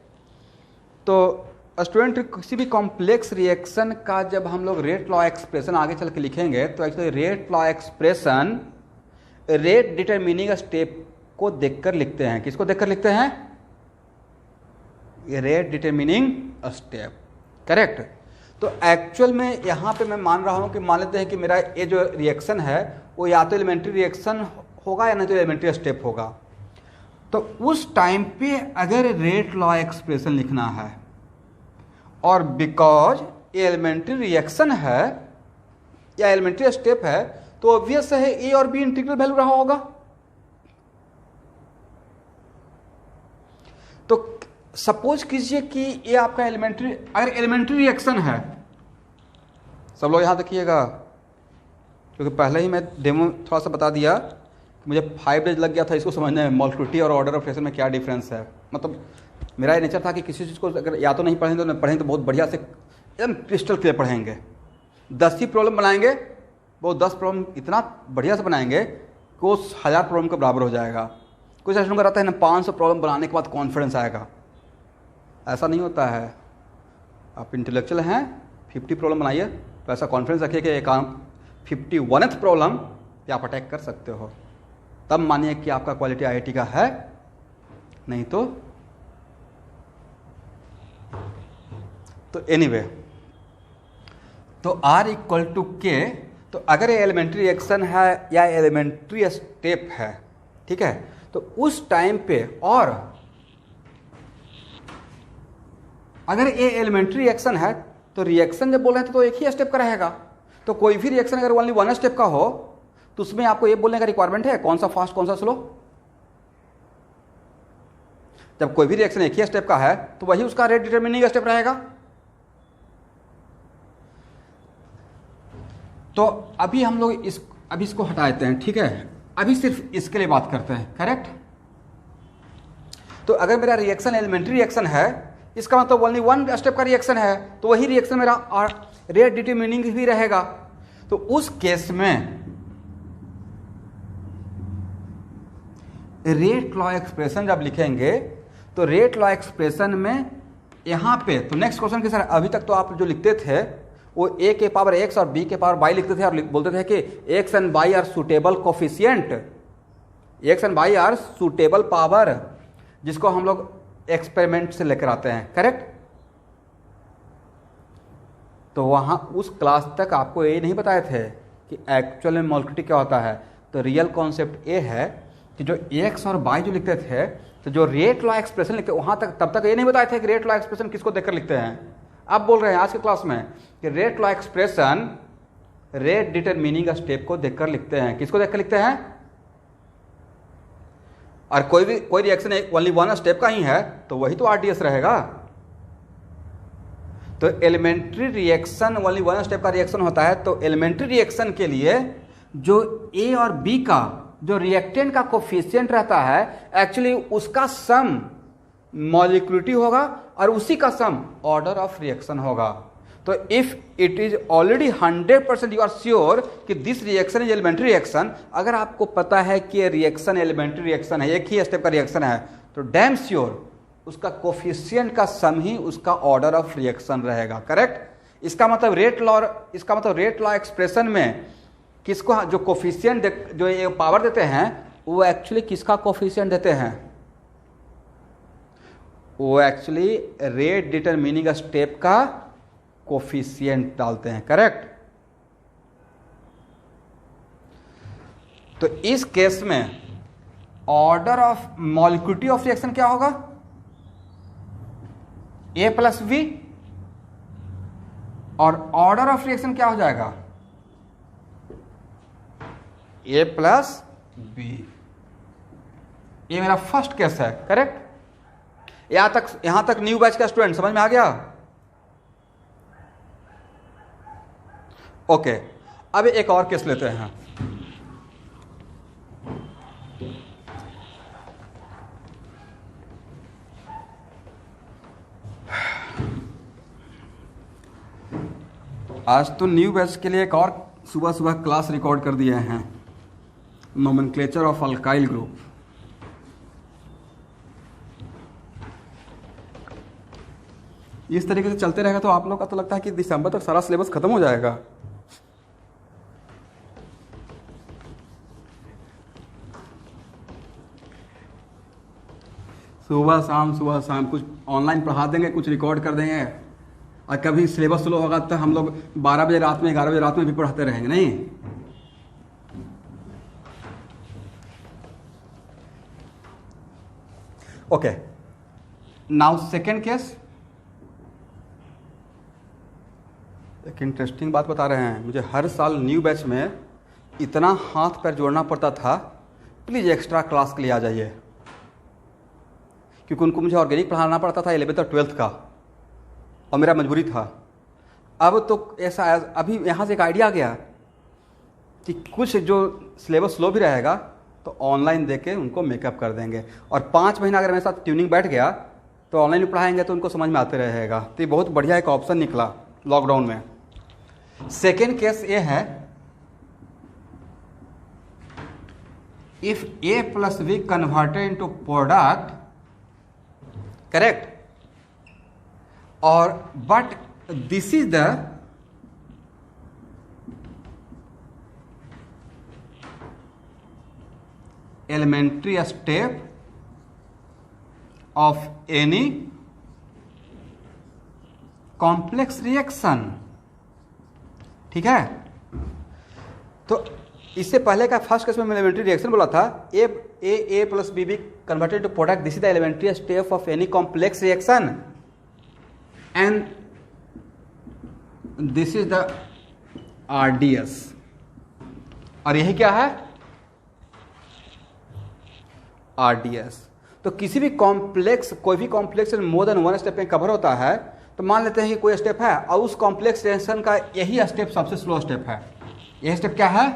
तो स्टूडेंट किसी भी कॉम्प्लेक्स रिएक्शन का जब हम लोग रेट लॉ एक्सप्रेशन आगे चल के लिखेंगे, तो actually rate law expression rate determining step को देखकर लिखते हैं। किसको देखकर लिखते हैं? Rate determining step. करेक्ट? तो एक्चुअल में यहाँ पे मैं मान रहा हूँ कि मान लेते हैं कि मेरा ये जो रिएक्शन है वो या तो एलिमेंट्री रिएक्शन होगा या नहीं तो एलिमेंट्री स्टेप होगा। तो उस टाइम पे अगर रेट लॉ एक्सप्रेशन लिखना है और बिकॉज ये एलिमेंट्री रिएक्शन है या एलिमेंट्री स्टेप है, तो ऑब्वियस है ए और बी इंटीग्रल वैल्यू रहा होगा। तो सपोज कीजिए कि ये आपका एलिमेंट्री, अगर एलिमेंट्री रिएक्शन है, सब लोग यहां देखिएगा, क्योंकि पहले ही मैं डेमो थोड़ा सा बता दिया, मुझे 5 डेज लग गया था इसको समझने में मॉलिक्युलरिटी और ऑर्डर ऑफ रिएक्शन में क्या डिफरेंस है। मतलब मेरा ये नेचर था कि किसी चीज़ को अगर या तो नहीं पढ़ें तो बहुत बढ़िया से एकदम क्रिस्टल क्लियर पढ़ेंगे। 10 ही प्रॉब्लम बनाएंगे, वो 10 प्रॉब्लम इतना बढ़िया से बनाएंगे कि वो 1000 प्रॉब्लम के बराबर हो जाएगा। कुछ स्टूडेंट का रहता है ना 500 प्रॉब्लम बनाने के बाद कॉन्फिडेंस आएगा, ऐसा नहीं होता है। आप इंटेलेक्चुअल हैं, 50 प्रॉब्लम बनाइए तो ऐसा कॉन्फिडेंस रखिए कि एक 51th प्रॉब्लम पे आप अटैक कर सकते हो, तब मानिए कि आपका क्वालिटी IIT का है, नहीं तो एनीवे तो R इक्वल टू K। तो अगर ये एलिमेंट्री रिएक्शन है या एलिमेंट्री स्टेप है, ठीक है, तो उस टाइम पे, और अगर ये एलिमेंट्री रिएक्शन है तो रिएक्शन जब बोल रहे हैं तो एक ही स्टेप का रहेगा। तो कोई भी रिएक्शन अगर ओनली 1 स्टेप का हो तो उसमें आपको ये बोलने का रिक्वायरमेंट है कौन सा फास्ट कौन सा स्लो। जब कोई भी रिएक्शन एक ही स्टेप का है तो वही उसका रेट डिटरमिनिंग स्टेप रहेगा। तो अभी हम लोग अभी इसको हटा देते हैं, ठीक है, अभी सिर्फ इसके लिए बात करते हैं, करेक्ट। तो अगर मेरा रिएक्शन एलिमेंट्री रिएक्शन है, इसका मतलब ओनली 1 स्टेप का रिएक्शन है, तो वही रिएक्शन मेरा रेट डिटरमिनिंग भी रहेगा। तो उस केस में रेट लॉ एक्सप्रेशन जब लिखेंगे तो रेट लॉ एक्सप्रेशन में यहां पे, तो नेक्स्ट क्वेश्चन के सर अभी तक तो आप जो लिखते थे वो a के पावर x और b के पावर y लिखते थे और बोलते थे कि x and y are suitable coefficient, x and y are suitable power, जिसको हम लोग एक्सपेरिमेंट से लेकर आते हैं, करेक्ट। तो वहां उस क्लास तक आपको ये नहीं बताए थे कि एक्चुअल में मोलकुलरिटी क्या होता है। तो रियल कॉन्सेप्ट ये है कि जो x और y जो लिखते थे, तो जो रेट लॉ एक्सप्रेशन लिखते वहां तक तब तक ये नहीं बताए थे कि रेट लॉ एक्सप्रेशन किसको देखकर लिखते हैं। अब बोल रहे हैं आज के क्लास में कि rate law expression rate determining step को देखकर लिखते हैं। किसको देखकर लिखते हैं? और कोई रिएक्शन ओनली 1 स्टेप का ही है तो वही तो RDS रहेगा। तो एलिमेंट्री रिएक्शन ओनली 1 स्टेप का रिएक्शन होता है। तो एलिमेंट्री रिएक्शन के लिए जो A और B का जो रिएक्टेंट का कोफिशिएंट रहता है, एक्चुअली उसका सम मॉलिक्यूलिटी होगा और उसी का सम ऑर्डर ऑफ रिएक्शन होगा। तो if it is already 100% you are sure कि this reaction is elementary reaction, अगर आपको पता है कि ये रिएक्शन एलिमेंट्री रिएक्शन है, एक ही स्टेप का रिएक्शन है, तो डैम श्योर उसका कोफिशिएंट का सम ही उसका ऑर्डर ऑफ रिएक्शन रहेगा, करेक्ट। इसका मतलब रेट लॉ एक्सप्रेशन में किसको जो कोफिशिएंट जो ये पावर देते हैं वो एक्चुअली किसका कोफिशिएंट देते हैं? वो एक्चुअली रेट डिटरमिनिंग स्टेप का कोफिशिएंट डालते हैं, करेक्ट। तो इस केस में order of molecularity of reaction क्या होगा? A प्लस बी, और ऑर्डर ऑफ रिएक्शन क्या हो जाएगा? A plus B. ये मेरा फर्स्ट केस है, करेक्ट। यहां तक न्यू बैच का स्टूडेंट समझ में आ गया? ओके, अब एक और केस लेते हैं। आज तो न्यू बैच के लिए एक और सुबह सुबह क्लास रिकॉर्ड कर दिए हैं, नोमेनक्लेचर ऑफ अल्काइल ग्रुप। इस तरीके से चलते रहेगा तो आप लोग का तो लगता है कि दिसंबर तक सारा सिलेबस खत्म हो जाएगा। सुबह शाम कुछ ऑनलाइन पढ़ा देंगे, कुछ रिकॉर्ड कर देंगे, और कभी सिलेबस स्लो होगा तो हम लोग 12 बजे रात में 11 बजे रात में भी पढ़ाते रहेंगे, नहीं। Okay, now second case. एक इंटरेस्टिंग बात बता रहे हैं, मुझे हर साल न्यू बैच में इतना हाथ पैर जोड़ना पड़ता था, प्लीज़ एक्स्ट्रा क्लास के लिए आ जाइए, क्योंकि उनको मुझे ऑर्गेनिक पढ़ाना पड़ता था 11th और 12th का, और मेरा मजबूरी था। अब तो ऐसा अभी यहाँ से एक आइडिया आ गया कि कुछ जो सिलेबस स्लो भी रहेगा तो ऑनलाइन दे के उनको मेकअप कर देंगे, और 5 महीना अगर मेरे साथ ट्यूनिंग बैठ गया तो ऑनलाइन पढ़ाएंगे तो उनको समझ में आते रहेगा। तो ये बहुत बढ़िया एक ऑप्शन निकला, लॉकडाउन में। सेकेंड केस ये है, if A plus B converted into product, correct, और but this is the elementary step of any complex reaction। ठीक है, तो इससे पहले का फर्स्ट केस में मैंने एलिमेंट्री रिएक्शन बोला था, A plus B B converted to product, this is the elementary step of any complex reaction and this is the RDS। और यही क्या है, RDS। तो किसी भी कॉम्प्लेक्स, कोई भी complex more than one step में कवर होता है, तो मान लेते हैं कि कोई स्टेप है और उस कॉम्प्लेक्स रिएक्शन का यही स्टेप सबसे स्लो स्टेप है। यही स्टेप क्या है,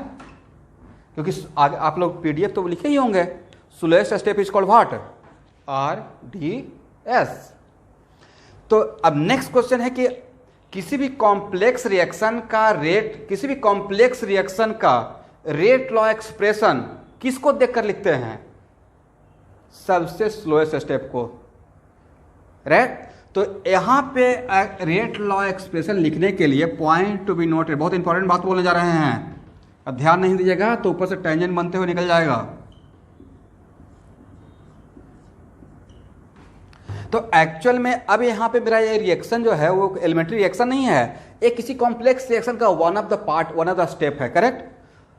क्योंकि आगे आप लोग PDF तो लिखे ही होंगे, slowest step is called what, RDS। तो अब नेक्स्ट क्वेश्चन है कि किसी भी कॉम्प्लेक्स रिएक्शन का रेट, किसी भी कॉम्प्लेक्स रिएक्शन का रेट लॉ एक्सप्रेशन किसको देखकर लिखते हैं, सबसे स्लोएस्ट स्टेप को, राइट। तो यहां पे रेट लॉ एक्सप्रेशन लिखने के लिए पॉइंट टू बी नोटेड, बहुत इंपॉर्टेंट बात बोलने जा रहे हैं, अब ध्यान नहीं दीजिएगा तो ऊपर से टेंजेंट बनते हुए निकल जाएगा। तो एक्चुअल में अब यहां पे मेरा ये रिएक्शन जो है वो एलिमेंट्री रिएक्शन नहीं है, ये किसी कॉम्प्लेक्स रिएक्शन का one of the part, one of the step है, करेक्ट।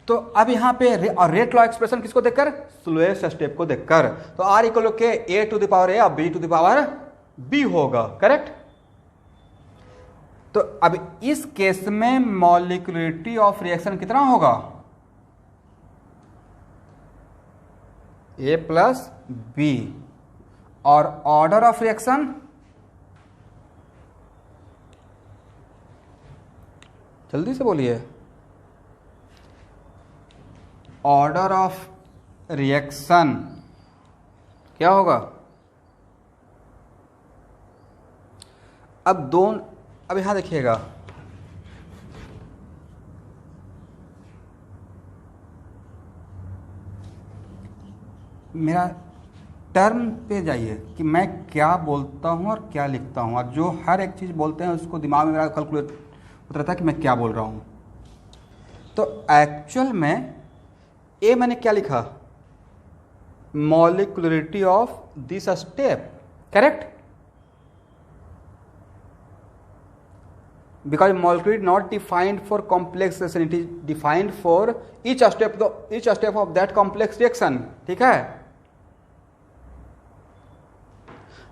तो अब यहाँ पे रेट लॉ एक्सप्रेशन किसको देखकर, स्लोएस्ट स्टेप को देखकर। तो R equal k A to the power A और B to the power B होगा, करेक्ट। तो अब इस केस में मॉलिक्यूलरिटी ऑफ रिएक्शन कितना होगा, A प्लस B, और ऑर्डर ऑफ रिएक्शन, जल्दी से बोलिए, ऑर्डर ऑफ रिएक्शन क्या होगा। अब यहां देखिएगा, मेरा टर्म पे जाइए कि मैं क्या बोलता हूं और क्या लिखता हूं, और जो हर एक चीज बोलते हैं उसको दिमाग में मेरा कैलकुलेट होता रहता है कि मैं क्या बोल रहा हूं। तो एक्चुअल में ए मैंने क्या लिखा, molecularity of this step, correct, because molecularity not defined for complex reaction, it is defined for each step of that complex reaction, ठीक है।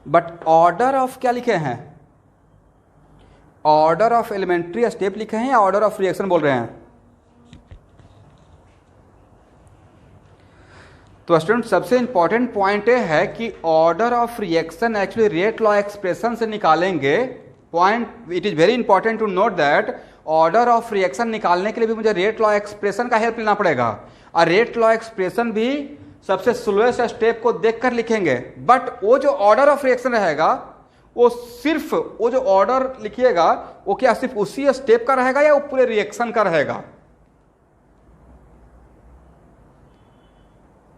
बट ऑर्डर ऑफ क्या लिखे हैं, ऑर्डर ऑफ एलिमेंट्री स्टेप लिखे हैं या ऑर्डर ऑफ रिएक्शन बोल रहे हैं। तो स्टूडेंट सबसे इंपॉर्टेंट पॉइंट ये है कि order of reaction actually rate law expression से निकालेंगे। Point, it is very important to note that order of reaction निकालने के लिए भी मुझे रेट लॉ एक्सप्रेशन का हेल्प लेना पड़ेगा, और रेट लॉ एक्सप्रेशन भी सबसे स्लोएस्ट स्टेप को देखकर लिखेंगे। बट वो जो ऑर्डर ऑफ रिएक्शन रहेगा वो सिर्फ, वो जो ऑर्डर लिखिएगा वो क्या सिर्फ उसी स्टेप का रहेगा या वो पूरे रिएक्शन का रहेगा,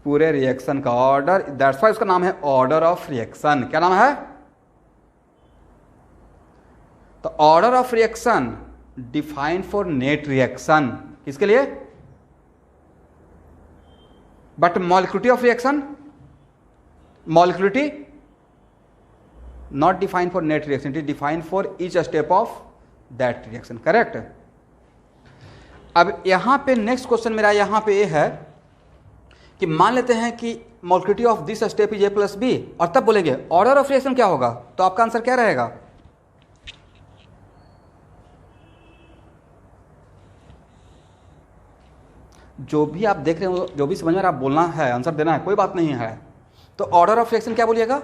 पूरे रिएक्शन का ऑर्डर, दैट्स व्हाई उसका नाम है ऑर्डर ऑफ रिएक्शन। क्या नाम है, तो order of reaction defined for net reaction, किसके लिए, but molecularity of reaction, molecularity not defined for net reaction, it is defined for each step of that reaction, correct. अब यहां पे नेक्स्ट क्वेश्चन मेरा यहां पे ये है कि मान लेते हैं कि molecularity of this step is A plus B, और तब बोलेंगे ऑर्डर ऑफ रिएक्शन क्या होगा, तो आपका आंसर क्या रहेगा, जो भी आप देख रहे हो, जो भी समझ में आप बोलना है, आंसर देना है, कोई बात नहीं है। तो ऑर्डर ऑफ रिएक्शन क्या बोलिएगा,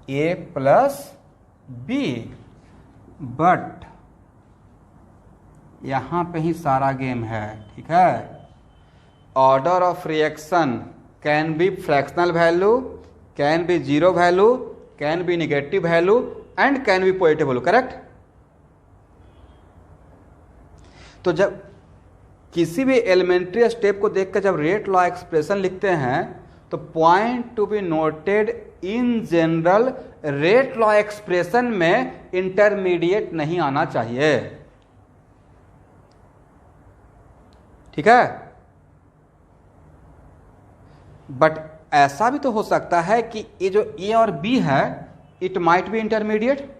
A प्लस B, बट यहां पे ही सारा गेम है, ठीक है। Order of reaction can be fractional value, can be zero value, can be negative value and can be positive value, correct. तो जब किसी भी एलिमेंट्री स्टेप को देखकर जब रेट लॉ एक्सप्रेशन लिखते हैं तो point to be noted, in general rate law expression में इंटरमीडिएट नहीं आना चाहिए, ठीक है। बट ऐसा भी तो हो सकता है कि ये जो ए और बी है इट माइट बी इंटरमीडिएट,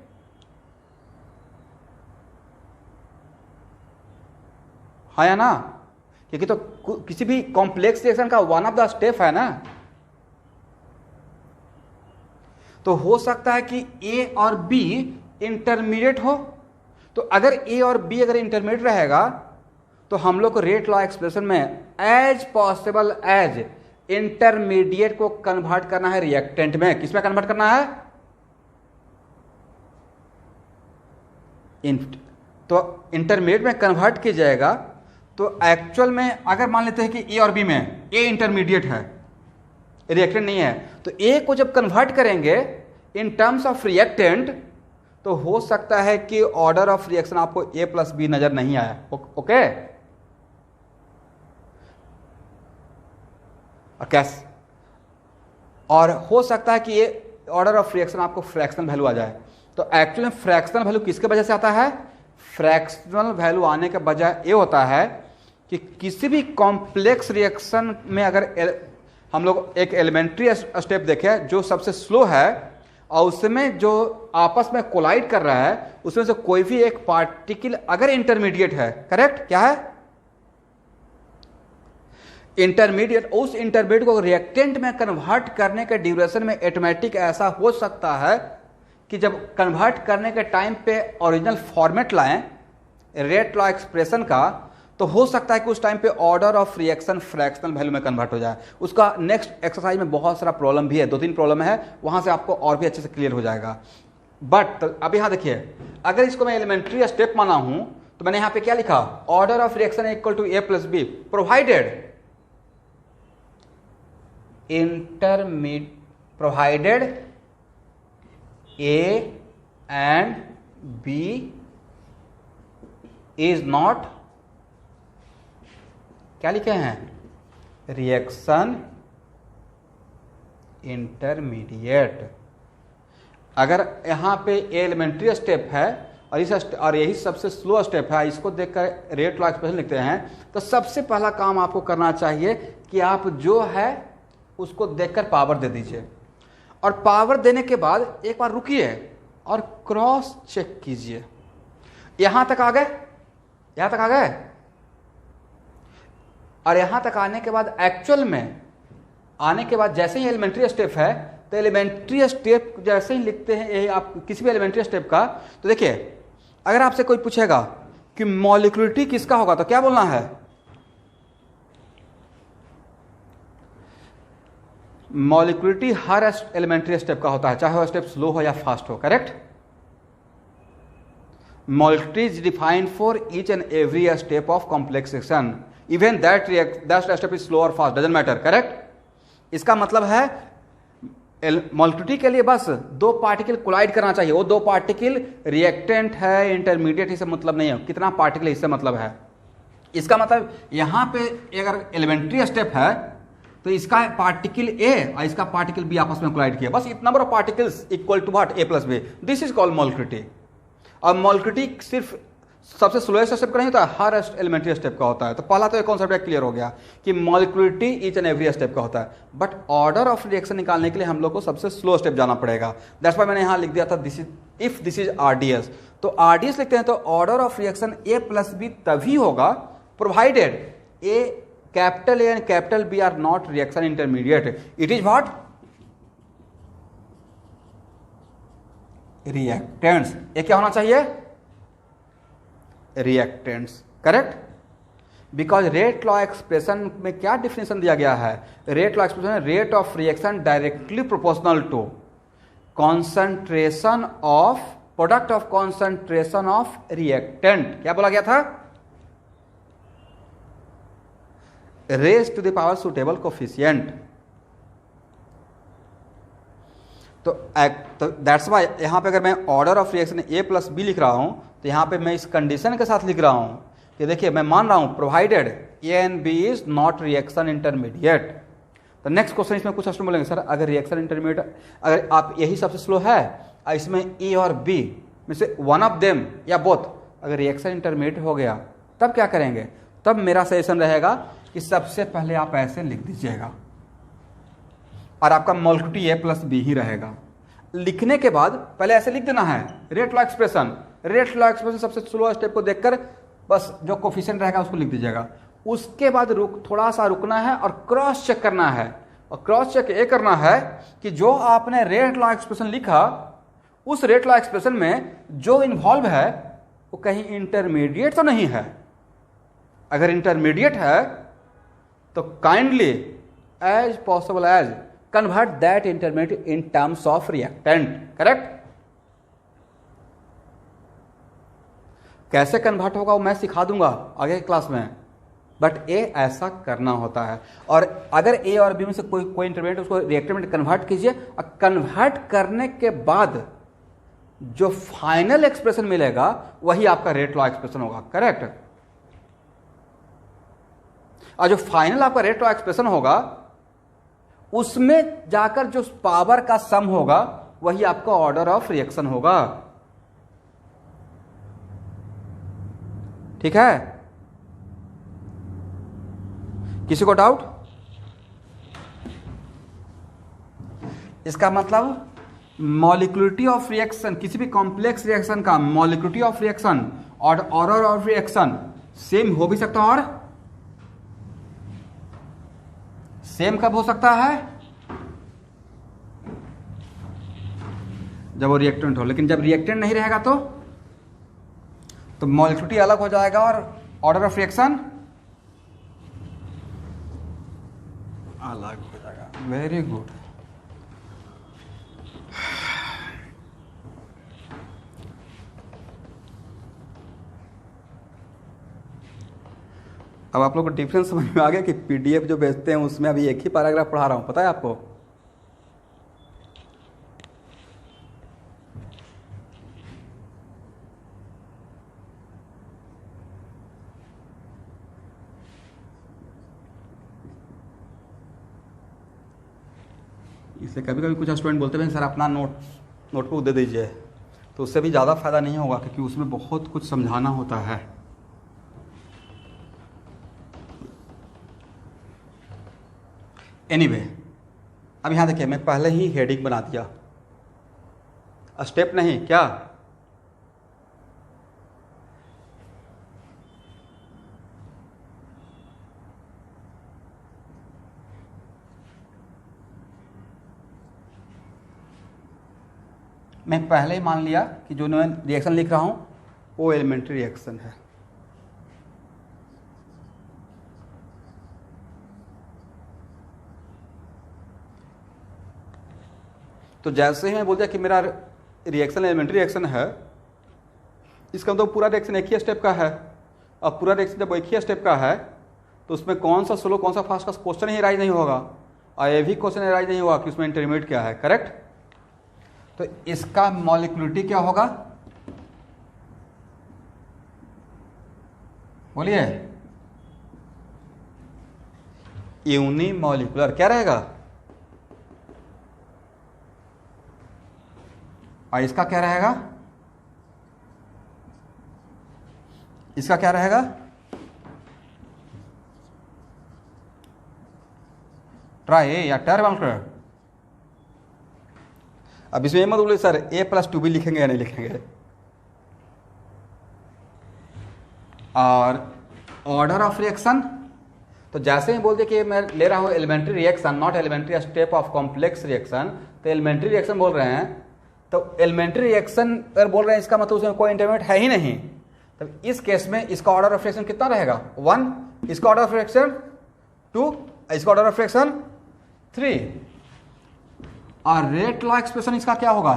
हाँ या ना, क्योंकि तो किसी भी कॉम्प्लेक्स रिएक्शन का वन ऑफ द स्टेप है ना। तो हो सकता है कि ए और बी इंटरमीडिएट हो। तो अगर ए और बी अगर इंटरमीडिएट रहेगा तो हम लोग को रेट लॉ एक्सप्रेशन में एज पॉसिबल एज इंटरमीडिएट को कन्वर्ट करना है रिएक्टेंट में। किसमें कन्वर्ट करना है? तो इंटरमीडिएट में कन्वर्ट किया जाएगा। तो एक्चुअल में अगर मान लेते हैं कि ए और बी में ए इंटरमीडिएट है, रिएक्टेंट नहीं है, तो ए को जब कन्वर्ट करेंगे इन टर्म्स ऑफ रिएक्टेंट तो हो सकता है कि ऑर्डर ऑफ रिएक्शन आपको ए प्लस बी नजर नहीं आया। ओके, कैसे? और हो सकता है कि ये ऑर्डर ऑफ रिएक्शन आपको फ्रैक्शनल वैल्यू आ जाए। तो एक्चुअली फ्रैक्शनल वैल्यू किसके वजह से आता है? फ्रैक्शनल वैल्यू आने के बजाय ये होता है कि किसी भी कॉम्प्लेक्स रिएक्शन में अगर हम लोग एक एलिमेंट्री स्टेप देखें जो सबसे स्लो है और उसमें जो आपस में कोलाइड कर रहा है उसमें से कोई भी एक पार्टिकल अगर इंटरमीडिएट है, करेक्ट, क्या है? इंटरमीडिएट। उस इंटरमीडिएट को रिएक्टेंट में कन्वर्ट करने के ड्यूरेशन में ऑटोमेटिक ऐसा हो सकता है कि जब कन्वर्ट करने के टाइम पे ओरिजिनल फॉर्मेट लाएं रेट लॉ एक्सप्रेशन का, तो हो सकता है कि उस टाइम पे order of reaction fractional value में कन्वर्ट हो जाए। उसका नेक्स्ट एक्सरसाइज में बहुत सारा प्रॉब्लम भी है, 2-3 प्रॉब्लम है, वहां से आपको और भी अच्छे से क्लियर हो जाएगा। बट अब यहां देखिए, अगर इसको मैं एलिमेंट्री स्टेप माना हूं तो मैंने यहां पे क्या लिखा? Order of reaction equal to A plus B provided provided A and B is not, क्या लिखे हैं? Reaction intermediate. अगर यहां पे एलिमेंट्री स्टेप है और यही सबसे स्लो स्टेप है, इसको देखकर रेट लॉ एक्सप्रेशन लिखते हैं, तो सबसे पहला काम आपको करना चाहिए कि आप जो है उसको देखकर पावर दे दीजिए। और पावर देने के बाद एक बार रुकिए और क्रॉस चेक कीजिए। यहां तक आ गए? यहां तक आ गए? और यहां तक आने के बाद एक्चुअल में आने के बाद जैसे ही एलिमेंट्री स्टेप है तो एलिमेंट्री स्टेप जैसे ही लिखते हैं आप किसी भी एलिमेंट्री स्टेप का, तो देखिए अगर आपसे कोई पूछेगा कि मॉलिक्यूलरिटी किसका होगा तो क्या बोलना है? मॉलिक्यूलरिटी हर एलिमेंट्री स्टेप का होता है, चाहे वो स्टेप स्लो हो या फास्ट हो, correct. Molecularity is defined for each and every step of complex reaction, even that step is slow और फास्ट, डजंट मैटर, करेक्ट। इसका मतलब है मॉलिक्यूलरिटी के लिए बस 2 पार्टिकल कोलाइड करना चाहिए। वो 2 पार्टिकल रिएक्टेंट है, इंटरमीडिएट, इससे मतलब नहीं है कितना पार्टिकल, इससे मतलब है। इसका मतलब यहां पे अगर एलिमेंट्री स्टेप है तो इसका पार्टिकल ए और इसका पार्टिकल बी आपस में कोलाइड किया, बस इतना number of particles equal to what? A plus B. This is called molecularity. और मॉलिक्यूलरिटी सिर्फ सबसे स्लोएस्ट स्टेप का नहीं होता है, हर एलिमेंट्री स्टेप का होता है। तो पहला तो एक कॉन्सेप्ट क्लियर हो गया कि molecularity each and every step का होता है। बट ऑर्डर ऑफ रिएक्शन निकालने के लिए हम लोग को सबसे स्लो स्टेप जाना पड़ेगा। दैट्स व्हाई मैंने यहां लिख दिया था this is if this is RDS. तो आरडीएस लिखते हैं तो order of reaction A plus B तभी होगा provided A, capital A and capital B are not reaction intermediate. It is what? Reactants. ये क्या होना चाहिए? Reactants, correct. Because rate law expression में क्या डिफिनेशन दिया गया है? Rate law expression rate of reaction directly proportional to concentration of product of concentration of reactant. क्या बोला गया था? Raise to the power suitable coefficient. तो दैट्स वाई यहाँ पे अगर मैं order of reaction A plus B लिख रहा हूँ तो यहाँ पे मैं इस कंडीशन के साथ लिख रहा हूँ कि देखिए मैं मान रहा हूँ provided A and B is not reaction intermediate. तो नेक्स्ट क्वेश्चन इसमें कुछ स्टूडेंट बोलेंगे सर अगर रिएक्शन इंटरमीडिएट, अगर आप यही सबसे स्लो है और इसमें ए और बी में से वन ऑफ देम या बोथ अगर रिएक्शन इंटरमीडिएट हो गया तब क्या करेंगे? तब मेरा सजेशन रहेगा कि सबसे पहले आप ऐसे लिख दीजिएगा और आपका मोलक्युलिटी ए प्लस बी ही रहेगा। लिखने के बाद पहले ऐसे लिख देना है rate law expression. Rate law expression सबसे स्लो स्टेप को देखकर बस जो कोफिशिएंट रहेगा उसको लिख दीजिएगा। उसके बाद थोड़ा सा रुकना है और क्रॉस चेक करना है। और क्रॉस चेक ये करना है कि जो आपने रेट लॉ एक्सप्रेशन लिखा उस रेट लॉ एक्सप्रेशन में जो इन्वॉल्व है वो कहीं इंटरमीडिएट तो नहीं है। अगर इंटरमीडिएट है तो kindly as possible as convert that intermediate in terms of reactant. Correct? कैसे कन्वर्ट होगा वो मैं सिखा दूंगा आगे की क्लास में, बट ए ऐसा करना होता है। और अगर ए और बी में से कोई इंटरमीडिएट उसको रिएक्टेंट में कन्वर्ट कीजिए और कन्वर्ट करने के बाद जो फाइनल एक्सप्रेशन मिलेगा वही आपका रेट लॉ एक्सप्रेशन होगा। करेक्ट? और जो फाइनल आपका रेट लॉ एक्सप्रेशन होगा उसमें जाकर जो पावर का सम होगा वही आपका ऑर्डर ऑफ रिएक्शन होगा। ठीक है? किसी को डाउट? इसका मतलब मॉलिक्युलरिटी ऑफ रिएक्शन, किसी भी कॉम्प्लेक्स रिएक्शन का मॉलिक्युलरिटी ऑफ रिएक्शन और ऑर्डर ऑफ रिएक्शन सेम हो भी सकता है। और सेम कब हो सकता है? जब वो रिएक्टेंट हो। लेकिन जब रिएक्टेंट नहीं रहेगा तो मॉलिक्युलरिटी अलग हो जाएगा और ऑर्डर ऑफ रिएक्शन अलग हो जाएगा। Very good. अब आप लोग को डिफरेंस समझ में आ गया कि पीडीएफ जो भेजते हैं उसमें अभी एक ही पैराग्राफ पढ़ा रहा हूं, पता है आपको? इसलिए कभी कभी कुछ स्टूडेंट बोलते हैं सर अपना नोटबुक दे दीजिए, तो उससे भी ज़्यादा फायदा नहीं होगा क्योंकि उसमें बहुत कुछ समझाना होता है। एनीवे, अब यहां देखिए मैं पहले ही हेडिंग बना दिया, स्टेप नहीं क्या? मैं पहले ही मान लिया कि जो मैं रिएक्शन लिख रहा हूं वो एलिमेंट्री रिएक्शन है। तो जैसे ही मैं बोल दिया कि मेरा रिएक्शन एलिमेंट्री रिएक्शन है, इसका मतलब पूरा रिएक्शन एक ही स्टेप का है। अब पूरा रिएक्शन जब एक ही स्टेप का है तो उसमें कौन सा स्लो कौन सा फास्ट का क्वेश्चन ही राइज नहीं होगा और ये भी क्वेश्चन राइज नहीं होगा कि उसमें इंटरमीडिएट क्या है। करेक्ट? तो इसका मॉलिक्युलरिटी क्या होगा? बोलिए। यूनिमॉलिक्यूलर क्या रहेगा? और इसका क्या रहेगा? इसका क्या रहेगा? ट्राई या टर्मोमोलेक्युलर। अब इसमें मत बोलिए सर ए प्लस टू भी लिखेंगे या नहीं लिखेंगे। और ऑर्डर ऑफ रिएक्शन, तो जैसे ही बोलते कि मैं ले रहा हूं elementary reaction not elementary step of complex reaction, तो एलिमेंट्री रिएक्शन बोल रहे हैं, तो एलिमेंट्री रिएक्शन अगर बोल रहे हैं इसका मतलब उसमें कोई इंटरमीडिएट है ही नहीं। तो इस केस में इसका ऑर्डर ऑफ रिएक्शन कितना रहेगा? 1, इसका ऑर्डर ऑफ रिएक्शन 2, इसका ऑर्डर ऑफ रिएक्शन 3। और रेट लॉ एक्सप्रेशन इसका क्या होगा?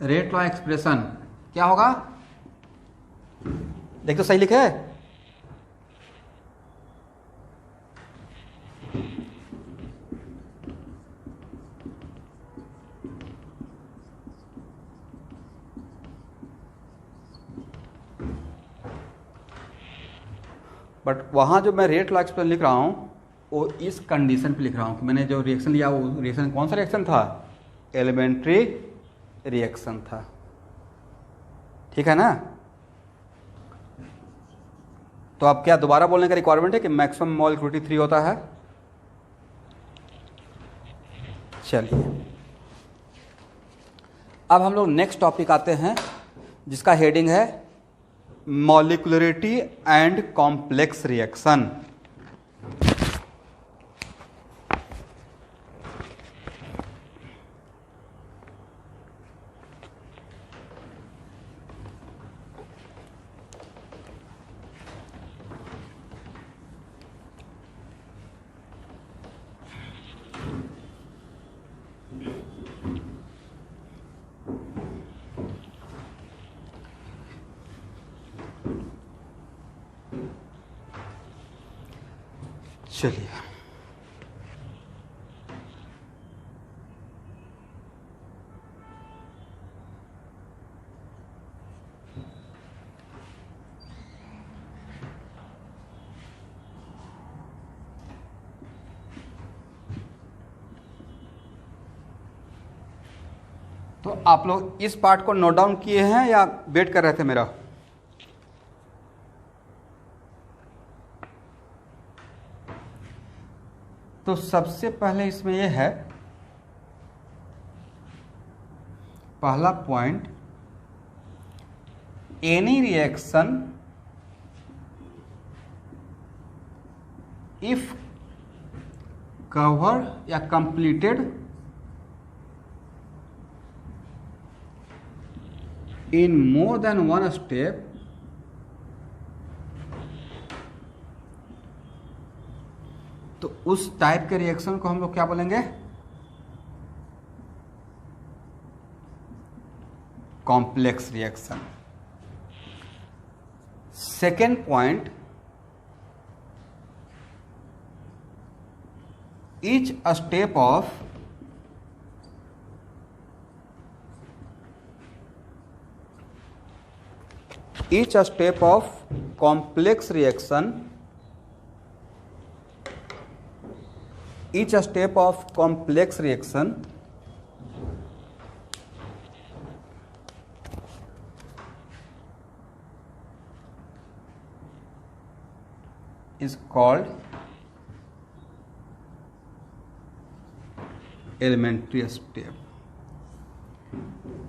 रेट लॉ एक्सप्रेशन क्या होगा? देख तो सही लिखे है। बट वहाँ जो मैं रेट लॉ एक्सप्रेशन लिख रहा हूँ वो इस कंडीशन पे लिख रहा हूँ कि मैंने जो रिएक्शन लिया वो रिएक्शन कौन सा रिएक्शन था, एलिमेंट्री रिएक्शन था। ठीक है ना। तो अब क्या दोबारा बोलने का रिक्वायरमेंट है कि मैक्सिमम मॉलिक्यूलरिटी 3 होता है। चलिए अब हम लोग नेक्स्ट टॉपिक आते हैं जिसका हेडिंग है मॉलिक्यूलरिटी एंड कॉम्प्लेक्स रिएक्शन। चलिए तो आप लोग इस पार्ट को नोट डाउन किए हैं या वेट कर रहे थे मेरा? तो सबसे पहले इसमें यह है, पहला point, any reaction if cover या completed in more than one step तो उस टाइप के रिएक्शन को हम लोग क्या बोलेंगे, complex reaction. Second point, each step of complex reaction is called elementary step.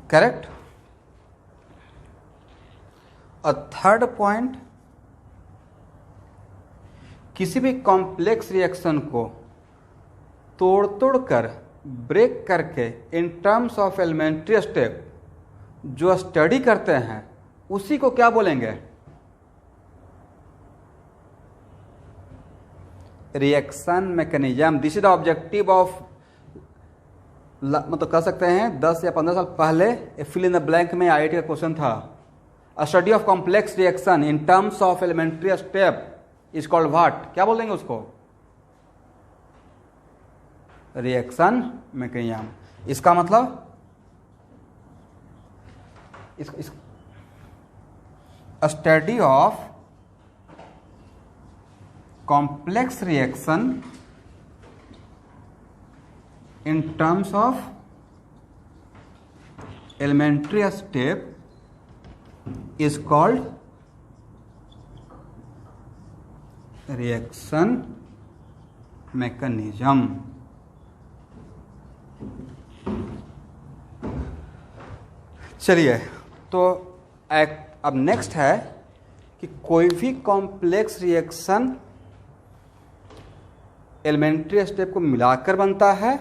Correct? और थर्ड पॉइंट, किसी भी कॉम्प्लेक्स रिएक्शन को तोड़ कर ब्रेक करके in terms of elementary step जो स्टडी करते हैं उसी को क्या बोलेंगे, reaction mechanism. This is the objective of, मतलब कह सकते हैं 10 या 15 साल पहले फिल इन द ब्लैंक में IIT का क्वेश्चन था, A study of complex reaction in terms of elementary step is called what? क्या बोल देंगे उसको, रिएक्शन मैकेनिज्म। इसका मतलब study of complex reaction in terms of elementary step is called reaction mechanism। चलिए तो अब नेक्स्ट है कि कोई भी कॉम्प्लेक्स रिएक्शन एलिमेंट्री स्टेप को मिलाकर बनता है।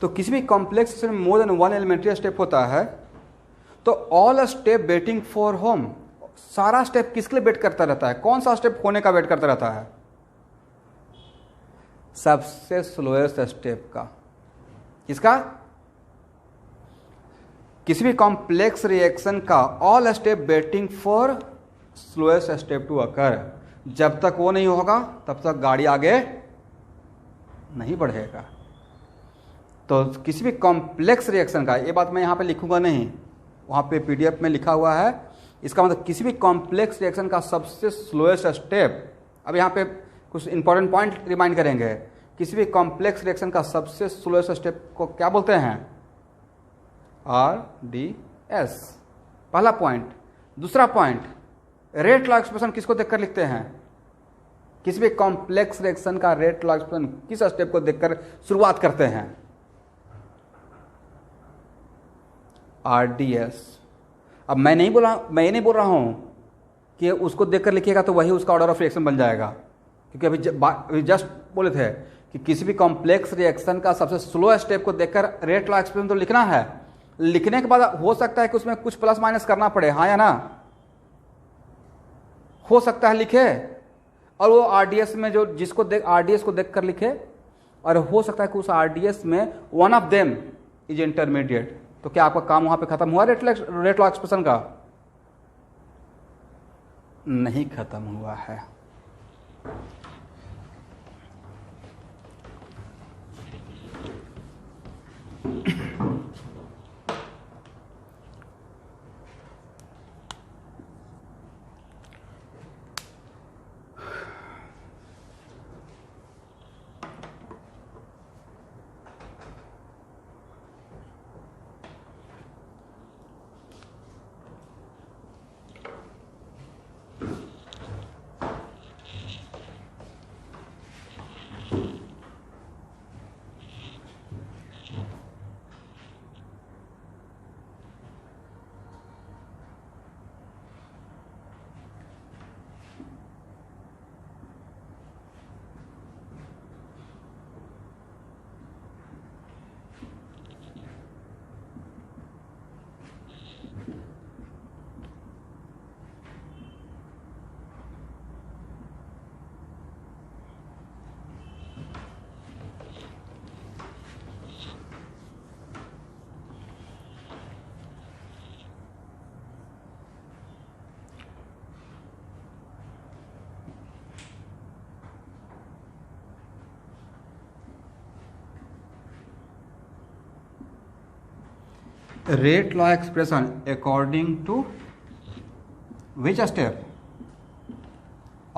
तो किसी भी कॉम्प्लेक्स रिएक्शन में more than one elementary step होता है तो all step waiting for whom, सारा स्टेप किसके लिए वेट करता रहता है, कौन सा स्टेप होने का वेट करता रहता है, सबसे स्लोएस्ट स्टेप का। किसका, किसी भी कॉम्प्लेक्स रिएक्शन का all step waiting for slowest step to occur. जब तक वो नहीं होगा तब तक गाड़ी आगे नहीं बढ़ेगा। तो किसी भी कॉम्प्लेक्स रिएक्शन का, ये बात मैं यहाँ पे लिखूंगा नहीं, वहाँ पे PDF में लिखा हुआ है इसका मतलब किसी भी कॉम्प्लेक्स रिएक्शन का सबसे स्लोएस्ट स्टेप, अब यहाँ पे कुछ इंपॉर्टेंट पॉइंट रिमाइंड करेंगे। किसी भी कॉम्प्लेक्स रिएक्शन का सबसे स्लोएस्ट स्टेप को क्या बोलते हैं? RDS, पहला पॉइंट। दूसरा पॉइंट, रेट लॉ एक्सप्रेशन किसको देखकर लिखते हैं? किसी भी कॉम्प्लेक्स रिएक्शन का रेट लॉ एक्सप्रेशन किस स्टेप को देखकर शुरुआत करते हैं? RDS। अब मैं ये नहीं बोल रहा हूं कि उसको देखकर लिखिएगा तो वही उसका ऑर्डर ऑफ रिएक्शन बन जाएगा, क्योंकि अभी जस्ट बोले थे कि किसी भी कॉम्प्लेक्स रिएक्शन का सबसे स्लो स्टेप को देखकर रेट लॉ एक्सप्रेशन तो लिखना है। लिखने के बाद हो सकता है कि उसमें कुछ प्लस माइनस करना पड़े, हाँ या ना? हो सकता है लिखे, और वो RDS में जो जिसको RDS को देखकर लिखे, और हो सकता है कि उस RDS में one of them is intermediate. तो क्या आपका काम वहां पे खत्म हुआ रेट लॉ एक्सप्रेशन का? नहीं खत्म हुआ है। Rate law expression according to which step?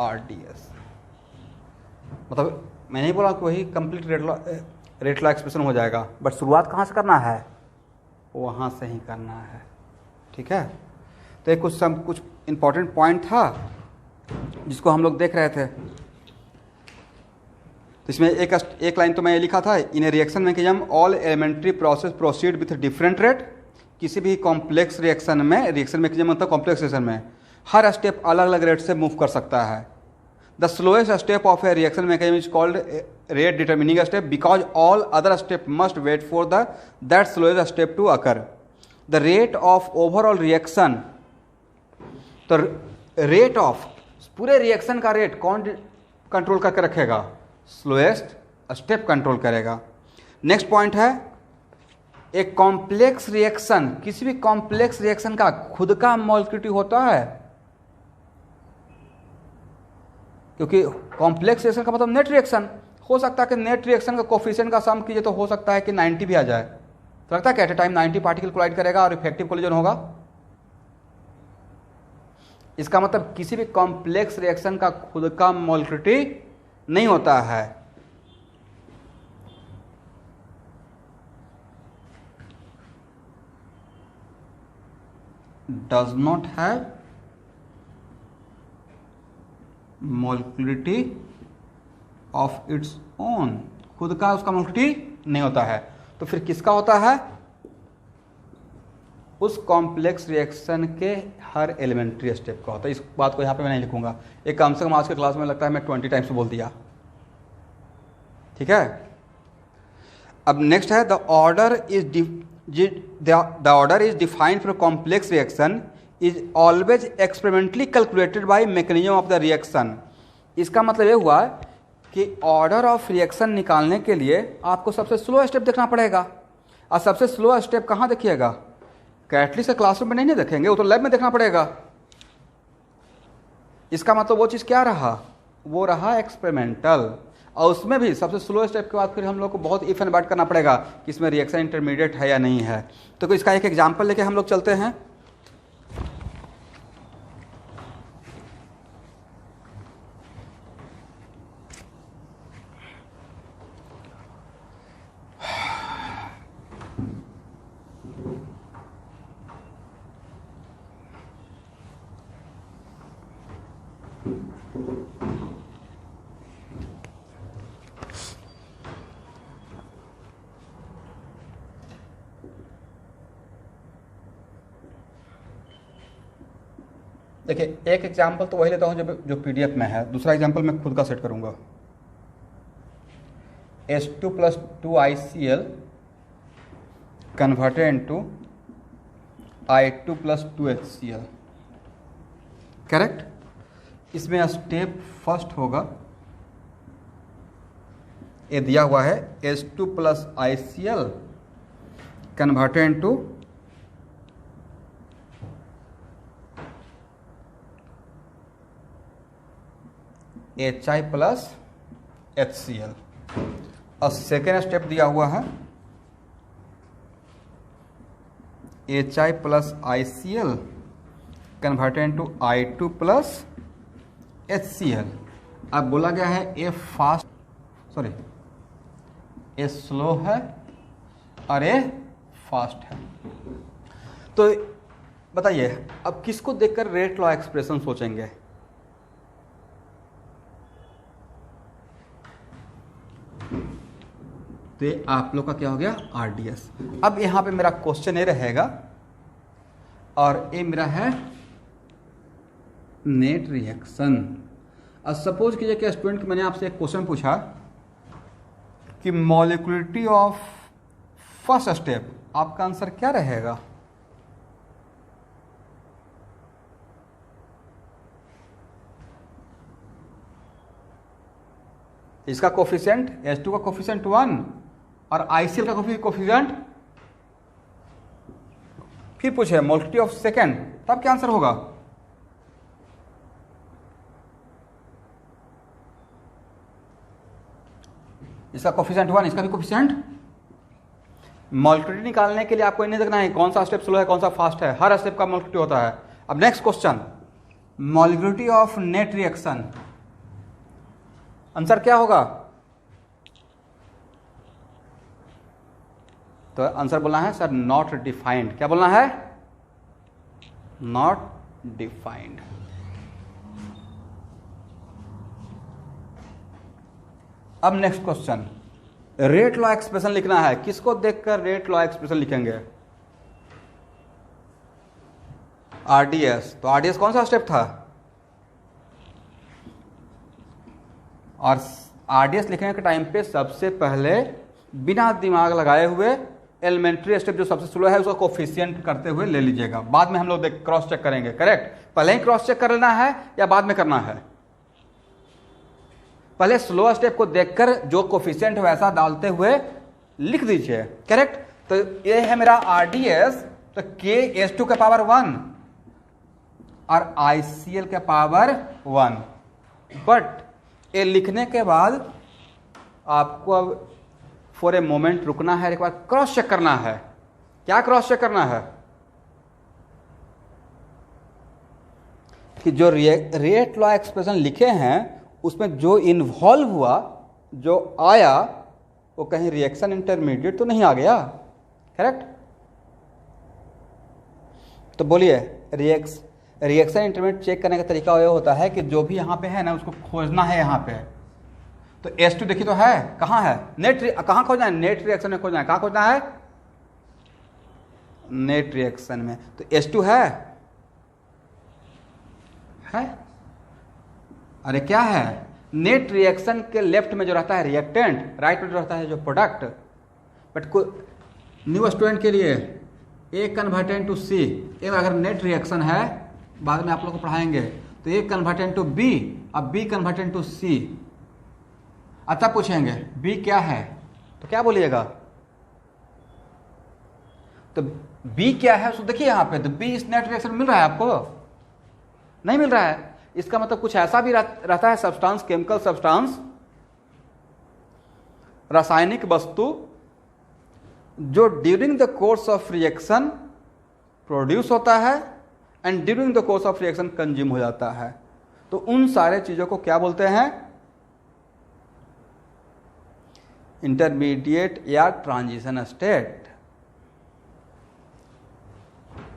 RDS। मतलब मैं नहीं बोला कि वही कंप्लीट रेट लॉ एक्सप्रेशन हो जाएगा, बट शुरुआत कहाँ से करना है? वहाँ से ही करना है। ठीक है, तो एक कुछ इंपॉर्टेंट पॉइंट था जिसको हम लोग देख रहे थे। तो इसमें एक लाइन तो मैं ये लिखा था, in a reaction mechanism all elementary process proceed with different rate. किसी भी कॉम्प्लेक्स रिएक्शन में, रिएक्शन मैकेनिज्म मतलब कॉम्प्लेक्स रिएक्शन में हर स्टेप अलग अलग रेट से मूव कर सकता है। The slowest step of a reaction mechanism is called rate determining step because all other step must wait for that slowest step to occur. The rate of overall reaction, तो rate of पूरे reaction का rate कौन control करके रखेगा? Slowest step control करेगा। Next point है, एक complex reaction, किसी भी कॉम्प्लेक्स रिएक्शन का खुद का मॉलिक्यूलिटी होता है, क्योंकि कॉम्प्लेक्स रिएक्शन का मतलब नेट रिएक्शन। हो सकता है कि नेट रिएक्शन का कोफिशिएंट का सम कीजिए तो हो सकता है कि 90 भी आ जाए। तो लगता है कि at a time 90 particle collide करेगा और इफेक्टिव कोलिजन होगा। इसका मतलब किसी भी कॉम्प्लेक्स रिएक्शन का खुद का मॉलिक्यूलिटी नहीं होता है। Does not have molecularity of its own, खुद का उसका मॉलिक्यूलिटी नहीं होता है। तो फिर किसका होता है? उस कॉम्प्लेक्स रिएक्शन के हर एलिमेंट्री स्टेप का होता है। इस बात को यहाँ पे मैं नहीं लिखूंगा, एक कम से कम आज के क्लास में लगता है मैं 20 टाइम्स बोल दिया। ठीक है, अब नेक्स्ट है, the order is defined for complex reaction is always experimentally calculated by mechanism of the reaction. इसका मतलब ये हुआ कि ऑर्डर ऑफ रिएक्शन निकालने के लिए आपको सबसे स्लो स्टेप देखना पड़ेगा। और सबसे स्लो स्टेप कहाँ देखिएगा? कैटलिस्ट के क्लासरूम में नहीं देखेंगे, वो तो लैब में देखना पड़ेगा। इसका मतलब वो चीज़ क्या रहा? वो रहा एक्सपेरिमेंटल। और उसमें भी सबसे स्लो स्टेप के बाद फिर हम लोग को बहुत इफ एंड बट करना पड़ेगा कि इसमें रिएक्शन इंटरमीडिएट है या नहीं है। तो इसका एक एग्जाम्पल लेके हम लोग चलते हैं। देखिए, एक एग्जाम्पल तो वही लेता हूँ जो पीडीएफ में है, दूसरा एग्जाम्पल मैं खुद का सेट करूँगा। H2 + 2ICl converted into I2 + 2HCl, correct. इसमें स्टेप फर्स्ट होगा, ये दिया हुआ है H2 + ICl converted into HI + HCl, और सेकेंड स्टेप दिया हुआ है HI + ICl converted into I2 + HCl। अब बोला गया है ए स्लो है और ए फास्ट है। तो बताइए अब किसको देखकर रेट लॉ एक्सप्रेशन सोचेंगे? तो ये आप लोग का क्या हो गया, आरडीएस। अब यहाँ पे मेरा क्वेश्चन ये रहेगा, और ये मेरा है नेट रिएक्शन। अब सपोज कीजिए कि स्टूडेंट, मैंने आपसे एक क्वेश्चन पूछा कि मॉलिक्यूलरिटी ऑफ फर्स्ट स्टेप, आपका आंसर क्या रहेगा? इसका कोफिशिएंट H2 का कोफिशिएंट 1 और ICl का कोफिशिएंट, फिर पूछे मॉलिक्यूलरिटी ऑफ सेकेंड, तब क्या आंसर होगा? इसका कोफिशिएंट 1, इसका भी कोफिशिएंट। मॉलिक्यूलरिटी निकालने के लिए आपको इन्हें देखना है कौन सा स्टेप स्लो है कौन सा फास्ट है, हर स्टेप का मॉलिक्यूलरिटी होता है। अब next question, molecularity of net reaction, answer क्या होगा? तो आंसर बोलना है सर नॉट डिफाइंड। क्या बोलना है? Not defined. अब next question, rate law expression लिखना है। किसको देखकर रेट लॉ एक्सप्रेशन लिखेंगे? आरडीएस। तो आरडीएस कौन सा स्टेप था? और आरडीएस लिखने के टाइम पे सबसे पहले बिना दिमाग लगाए हुए एलिमेंट्री स्टेप जो सबसे स्लो है उसका कोफिशिएंट करते हुए ले लीजिएगा। बाद में हम लोग क्रॉस चेक करेंगे, करेक्ट। पहले ही क्रॉस चेक कर लेना है या बाद में करना है? पहले स्लो स्टेप को देखकर जो कोफिशिएंट है वैसा डालते हुए लिख दीजिए, करेक्ट। तो ये है मेरा आरडीएस। तो K/H2 के पावर 1 और ICl के पावर 1। बट ये लिखने के बाद आपको अब फॉर ए मोमेंट रुकना है, एक बार क्रॉस चेक करना है। क्या क्रॉस चेक करना है? कि जो रेट लॉ एक्सप्रेशन लिखे हैं उसमें जो इन्वॉल्व हुआ, जो आया, वो कहीं रिएक्शन इंटरमीडिएट तो नहीं आ गया, करेक्ट। तो बोलिए रिएक्शन इंटरमीडिएट चेक करने का तरीका ये होता है कि जो भी यहाँ पे है ना उसको खोजना है यहाँ पे। तो H2 देखिए तो है, कहाँ है? कहाँ खोजना है? नेट रिएक्शन में खोजना है। कहाँ खोजना है? नेट रिएक्शन में। तो H2 है? अरे क्या है? नेट रिएक्शन के लेफ्ट में जो रहता है रिएक्टेंट, राइट में जो रहता है जो प्रोडक्ट। बट न्यू स्टूडेंट के लिए A कन्वर्टेड टू C, एक अगर नेट रिएक्शन है, बाद में आप लोग को पढ़ाएंगे, तो A कन्वर्टेड टू B, अब B कन्वर्टेड टू C। अच्छा पूछेंगे B क्या है, तो क्या बोलिएगा? तो B क्या है उसको देखिए यहाँ पे। तो B इस नेट रिएक्शन मिल रहा है आपको? नहीं मिल रहा है। इसका मतलब कुछ ऐसा भी रहता है सब्सटेंस, केमिकल सब्सटेंस, रासायनिक वस्तु, जो during the course of reaction produce होता है and during the course of reaction consume हो जाता है। तो उन सारे चीजों को क्या बोलते हैं? इंटरमीडिएट या ट्रांजिशन स्टेट।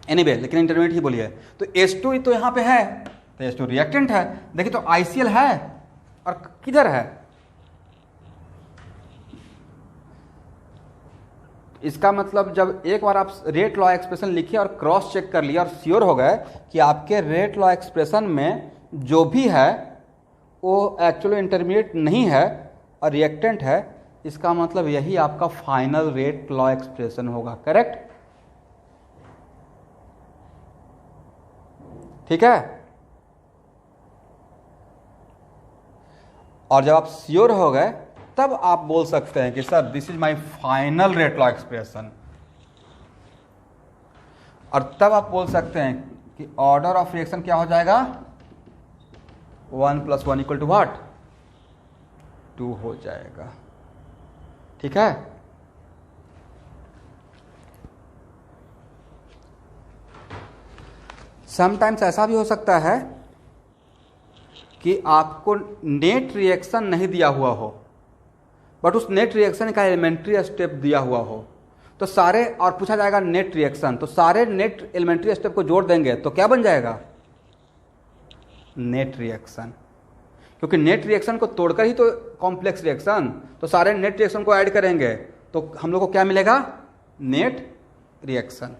एनीवे, लेकिन इंटरमीडिएट ही बोलिए। तो H2 तो यहां पे है, तो H2 रिएक्टेंट है। देखिए तो ICl है और किधर है, इसका मतलब जब एक बार आप रेट लॉ एक्सप्रेशन लिखिए और क्रॉस चेक कर लिया और श्योर हो गए कि आपके रेट लॉ एक्सप्रेशन में जो भी है वो एक्चुअली इंटरमीडिएट नहीं है और रिएक्टेंट है, इसका मतलब यही आपका फाइनल रेट लॉ एक्सप्रेशन होगा। करेक्ट, ठीक है। और जब आप श्योर हो गए तब आप बोल सकते हैं कि sir this is my final rate law expression, और तब आप बोल सकते हैं कि ऑर्डर ऑफ रिएक्शन क्या हो जाएगा, 1 + 1 = व्हाट, 2 हो जाएगा। ठीक है। समटाइम्स ऐसा भी हो सकता है कि आपको नेट रिएक्शन नहीं दिया हुआ हो बट उस नेट रिएक्शन का एलिमेंट्री स्टेप दिया हुआ हो, तो सारे, और पूछा जाएगा नेट रिएक्शन, तो सारे नेट एलिमेंट्री स्टेप को जोड़ देंगे तो क्या बन जाएगा, नेट रिएक्शन। क्योंकि नेट रिएक्शन को तोड़कर ही तो कॉम्प्लेक्स रिएक्शन, तो सारे नेट रिएक्शन को ऐड करेंगे तो हम लोग को क्या मिलेगा, नेट रिएक्शन।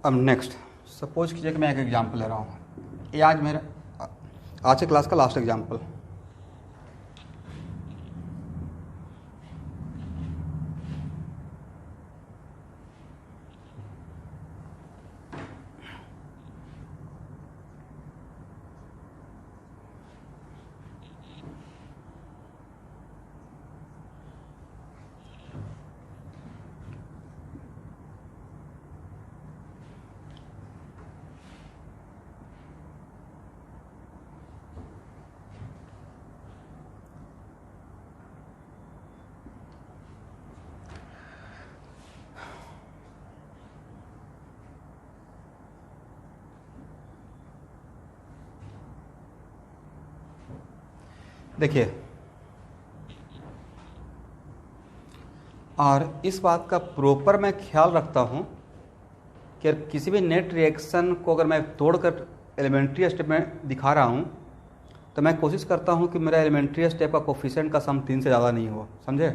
अब नेक्स्ट सपोज कीजिए कि मैं एक एग्जांपल ले रहा हूँ, ये आज मेरा आज के क्लास का लास्ट एग्जांपल। देखिए, और इस बात का प्रॉपर मैं ख्याल रखता हूँ कि किसी भी नेट रिएक्शन को अगर मैं तोड़कर एलिमेंट्री स्टेप में दिखा रहा हूँ तो मैं कोशिश करता हूँ कि मेरा एलिमेंट्री स्टेप का कोफिशिएंट का सम 3 से ज़्यादा नहीं हो, समझे।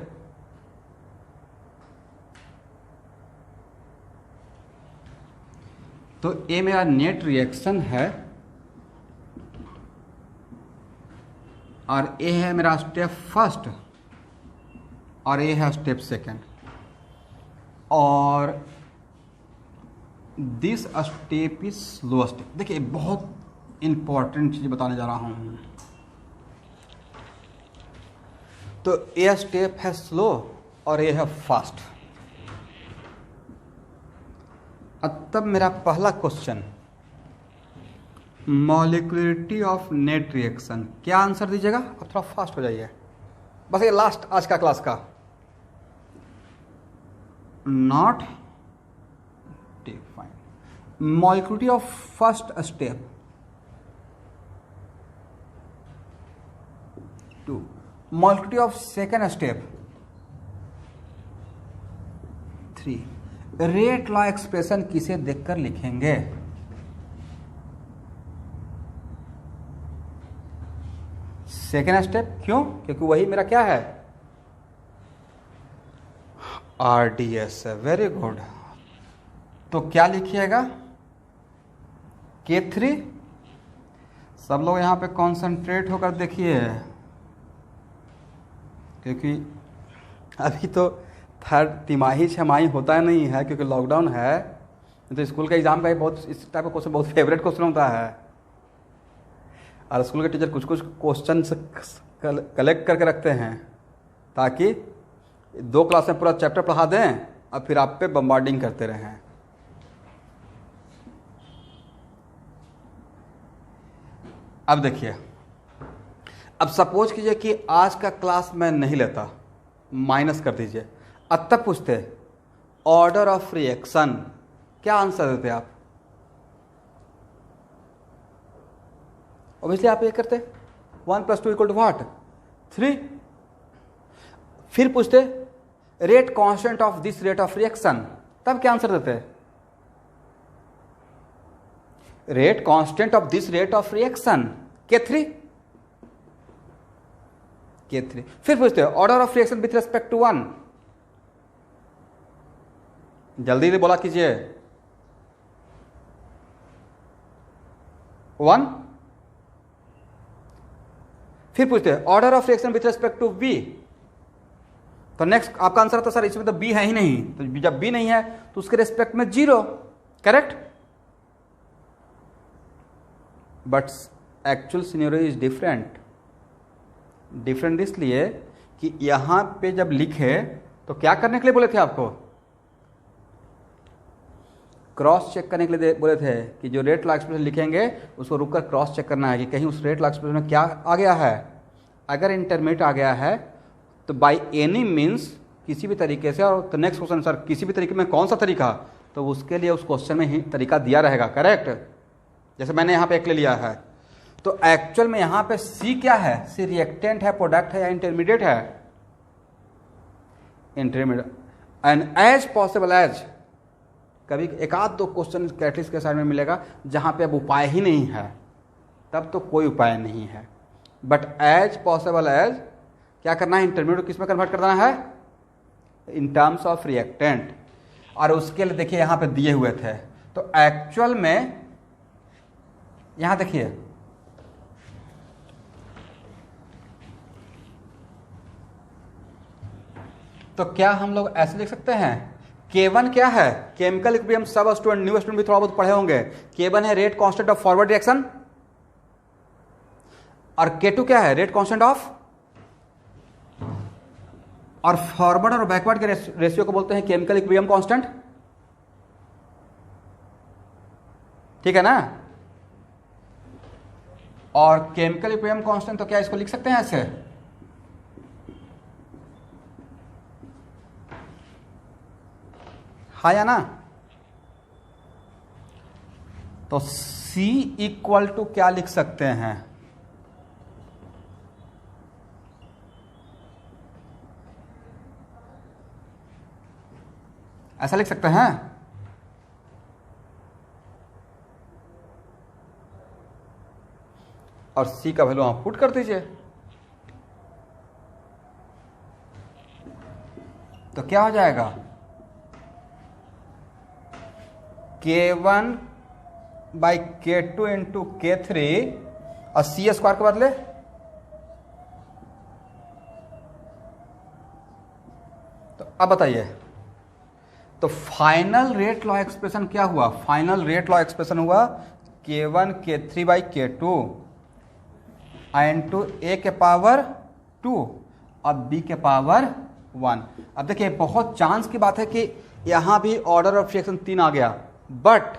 तो ये मेरा नेट रिएक्शन है और ये है मेरा स्टेप फर्स्ट और ये है स्टेप सेकंड, और this step is slow step. देखिए बहुत इंपॉर्टेंट चीज़ बताने जा रहा हूँ। तो ये स्टेप है स्लो और ये है फास्ट। अब तब मेरा पहला question, molecularity of net reaction, क्या आंसर दीजिएगा। अब थोड़ा फास्ट हो जाइए, बस ये लास्ट आज का क्लास का। Not define molecularity of first step, 2 molecularity of second step, 3 rate law expression किसे देखकर लिखेंगे। सेकेंड स्टेप क्यों, क्योंकि वही मेरा क्या है, RDS है। Very good. तो क्या लिखिएगा, K3। सब लोग यहाँ पे कॉन्सेंट्रेट होकर देखिए, क्योंकि अभी तो थर्ड तिमाही छमाही होता नहीं है क्योंकि लॉकडाउन है, तो स्कूल के एग्जाम का ही बहुत इस टाइप का क्वेश्चन बहुत फेवरेट क्वेश्चन होता है, और स्कूल के टीचर कुछ कुछ क्वेश्चन कलेक्ट करके रखते हैं ताकि 2 क्लास में पूरा चैप्टर पढ़ा दें और फिर आप पे बम्बार्डिंग करते रहें। अब देखिए, अब सपोज कीजिए कि आज का क्लास मैं नहीं लेता, माइनस कर दीजिए, अब तब पूछते ऑर्डर ऑफ रिएक्शन, क्या आंसर देते आप? ऑब्वियसली आप ये करते 1 + 2 = व्हाट? 3। फिर पूछते rate constant of this rate of reaction, तब क्या आंसर देते? Rate constant of this rate of reaction K3। फिर पूछते हैं order of reaction with respect to 1, जल्दी से बोला कीजिए। 1। फिर पूछते हैं order of reaction with respect to B, तो नेक्स्ट आपका आंसर आता सर इसमें तो B है ही नहीं, तो जब B नहीं है तो उसके रेस्पेक्ट में 0, correct. But actual scenario is different इसलिए कि यहां पे जब लिखे तो क्या करने के लिए बोले थे आपको? क्रॉस चेक करने के लिए बोले थे कि जो रेट लॉ एक्सप्रेशन लिखेंगे उसको रुककर क्रॉस चेक करना है कि कहीं उस रेट लॉ एक्सप्रेशन में क्या आ गया है। अगर इंटरमीडिएट आ गया है तो बाय एनी मीन्स किसी भी तरीके से, और तो नेक्स्ट क्वेश्चन सर किसी भी तरीके में कौन सा तरीका, तो उसके लिए उस क्वेश्चन में ही तरीका दिया रहेगा, करेक्ट। जैसे मैंने यहाँ पे एक ले लिया है, तो एक्चुअल में यहाँ पे C क्या है? C रिएक्टेंट है, प्रोडक्ट है या इंटरमीडिएट है? Intermediate. And as possible as, कभी एक आध 2 क्वेश्चन कैटलिस्ट के साइड में मिलेगा जहाँ पे अब उपाय ही नहीं है, तब तो कोई उपाय नहीं है। बट एज पॉसिबल एज क्या करना है? इंटरमीडिएट किस में कन्वर्ट करना है? इन टर्म्स ऑफ रिएक्टेंट। और उसके लिए देखिए यहाँ पे दिए हुए थे, तो एक्चुअल में यहाँ देखिए तो क्या हम लोग ऐसे लिख सकते हैं? K1 क्या है? केमिकल इक्विलिब्रियम, सब स्टूडेंट न्यू स्टूडेंट भी थोड़ा बहुत पढ़े होंगे। K1 है rate constant of forward reaction, और K2 क्या है? रेट कांस्टेंट ऑफ, और फॉरवर्ड और बैकवर्ड के रेशियो को बोलते हैं केमिकल इक्विलिब्रियम कांस्टेंट, ठीक है ना। और केमिकल इक्विलिब्रियम कांस्टेंट तो क्या इसको लिख सकते हैं ऐसे? हाँ या ना? तो C = क्या लिख सकते हैं? ऐसा लिख सकते हैं। और C का वैल्यू आप पुट कर दीजिए, तो क्या हो जाएगा? K1 by K2 into K3 और C² के बदले तो अब बताइए, तो फाइनल रेट लॉ एक्सप्रेशन क्या हुआ? फाइनल रेट लॉ एक्सप्रेशन हुआ K1 K3 by K2 into A के पावर 2 और B के पावर 1। अब देखिए बहुत चांस की बात है कि यहां भी ऑर्डर ऑफ रिएक्शन 3 आ गया, बट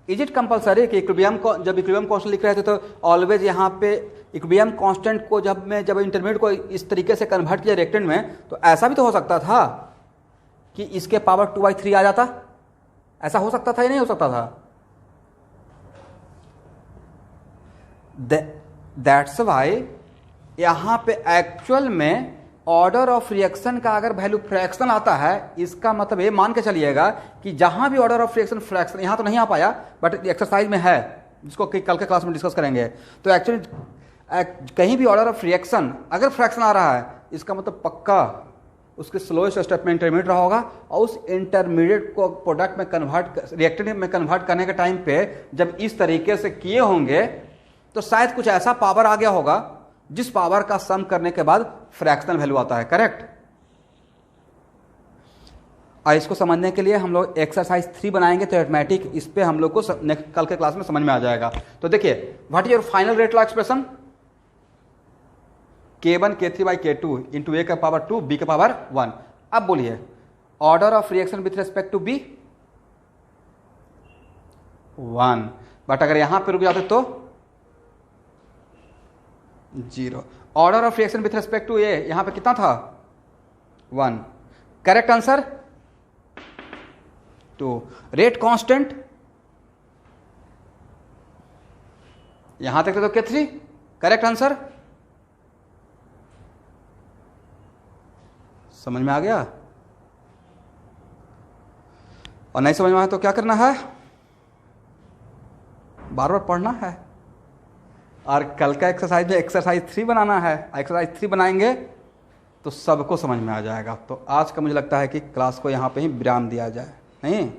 इज इट कंपलसरी कि इक्विलिब्रियम को जब इक्विलिब्रियम कांस्टेंट लिख रहे थे तो ऑलवेज यहाँ पे इक्विलिब्रियम कांस्टेंट को जब इंटरमीडिएट को इस तरीके से कन्वर्ट किया रिएक्टेंट में, तो ऐसा भी तो हो सकता था कि इसके पावर 2/3 आ जाता। ऐसा हो सकता था या नहीं हो सकता था? दैट्स वाई यहां पे एक्चुअल में ऑर्डर ऑफ रिएक्शन का अगर वैल्यू फ्रैक्शन आता है, इसका मतलब ये मान के चलिएगा कि जहां भी ऑर्डर ऑफ रिएक्शन फ्रैक्शन, यहां तो नहीं आ पाया बट एक्सरसाइज में है, जिसको कल के क्लास में डिस्कस करेंगे, तो एक्चुअली कहीं भी ऑर्डर ऑफ रिएक्शन अगर फ्रैक्शन आ रहा है, इसका मतलब पक्का उसके स्लोएस्ट स्टेप में इंटरमीडिएट रहा होगा, और उस इंटरमीडिएट को प्रोडक्ट में कन्वर्ट, रिएक्टेंट में कन्वर्ट करने के टाइम पे जब इस तरीके से किए होंगे तो शायद कुछ ऐसा पावर आ गया होगा जिस पावर का सम करने के बाद फ्रैक्शनल वैल्यू आता है, करेक्ट। और इसको समझने के लिए हम लोग एक्सरसाइज 3 बनाएंगे, तो ऑटोमेटिक इस पे हम लोग को कल के क्लास में समझ में आ जाएगा। तो देखिए, what is your final rate law expression? K1 K3 by K2 into A का पावर 2 बी का पावर 1। अब बोलिए order of reaction with respect to B 1, but अगर यहां पे रुक जाते तो 0। Order of reaction with respect to A यहां पे कितना था? 1। Correct answer 2। रेट कांस्टेंट यहां तक तो K3। करेक्ट आंसर समझ में आ गया? और नहीं समझ में आया तो क्या करना है? बार बार पढ़ना है, और कल का एक्सरसाइज में एक्सरसाइज 3 बनाना है। एक्सरसाइज 3 बनाएंगे तो सबको समझ में आ जाएगा। तो आज का मुझे लगता है कि क्लास को यहाँ पे ही विराम दिया जाए, नहीं?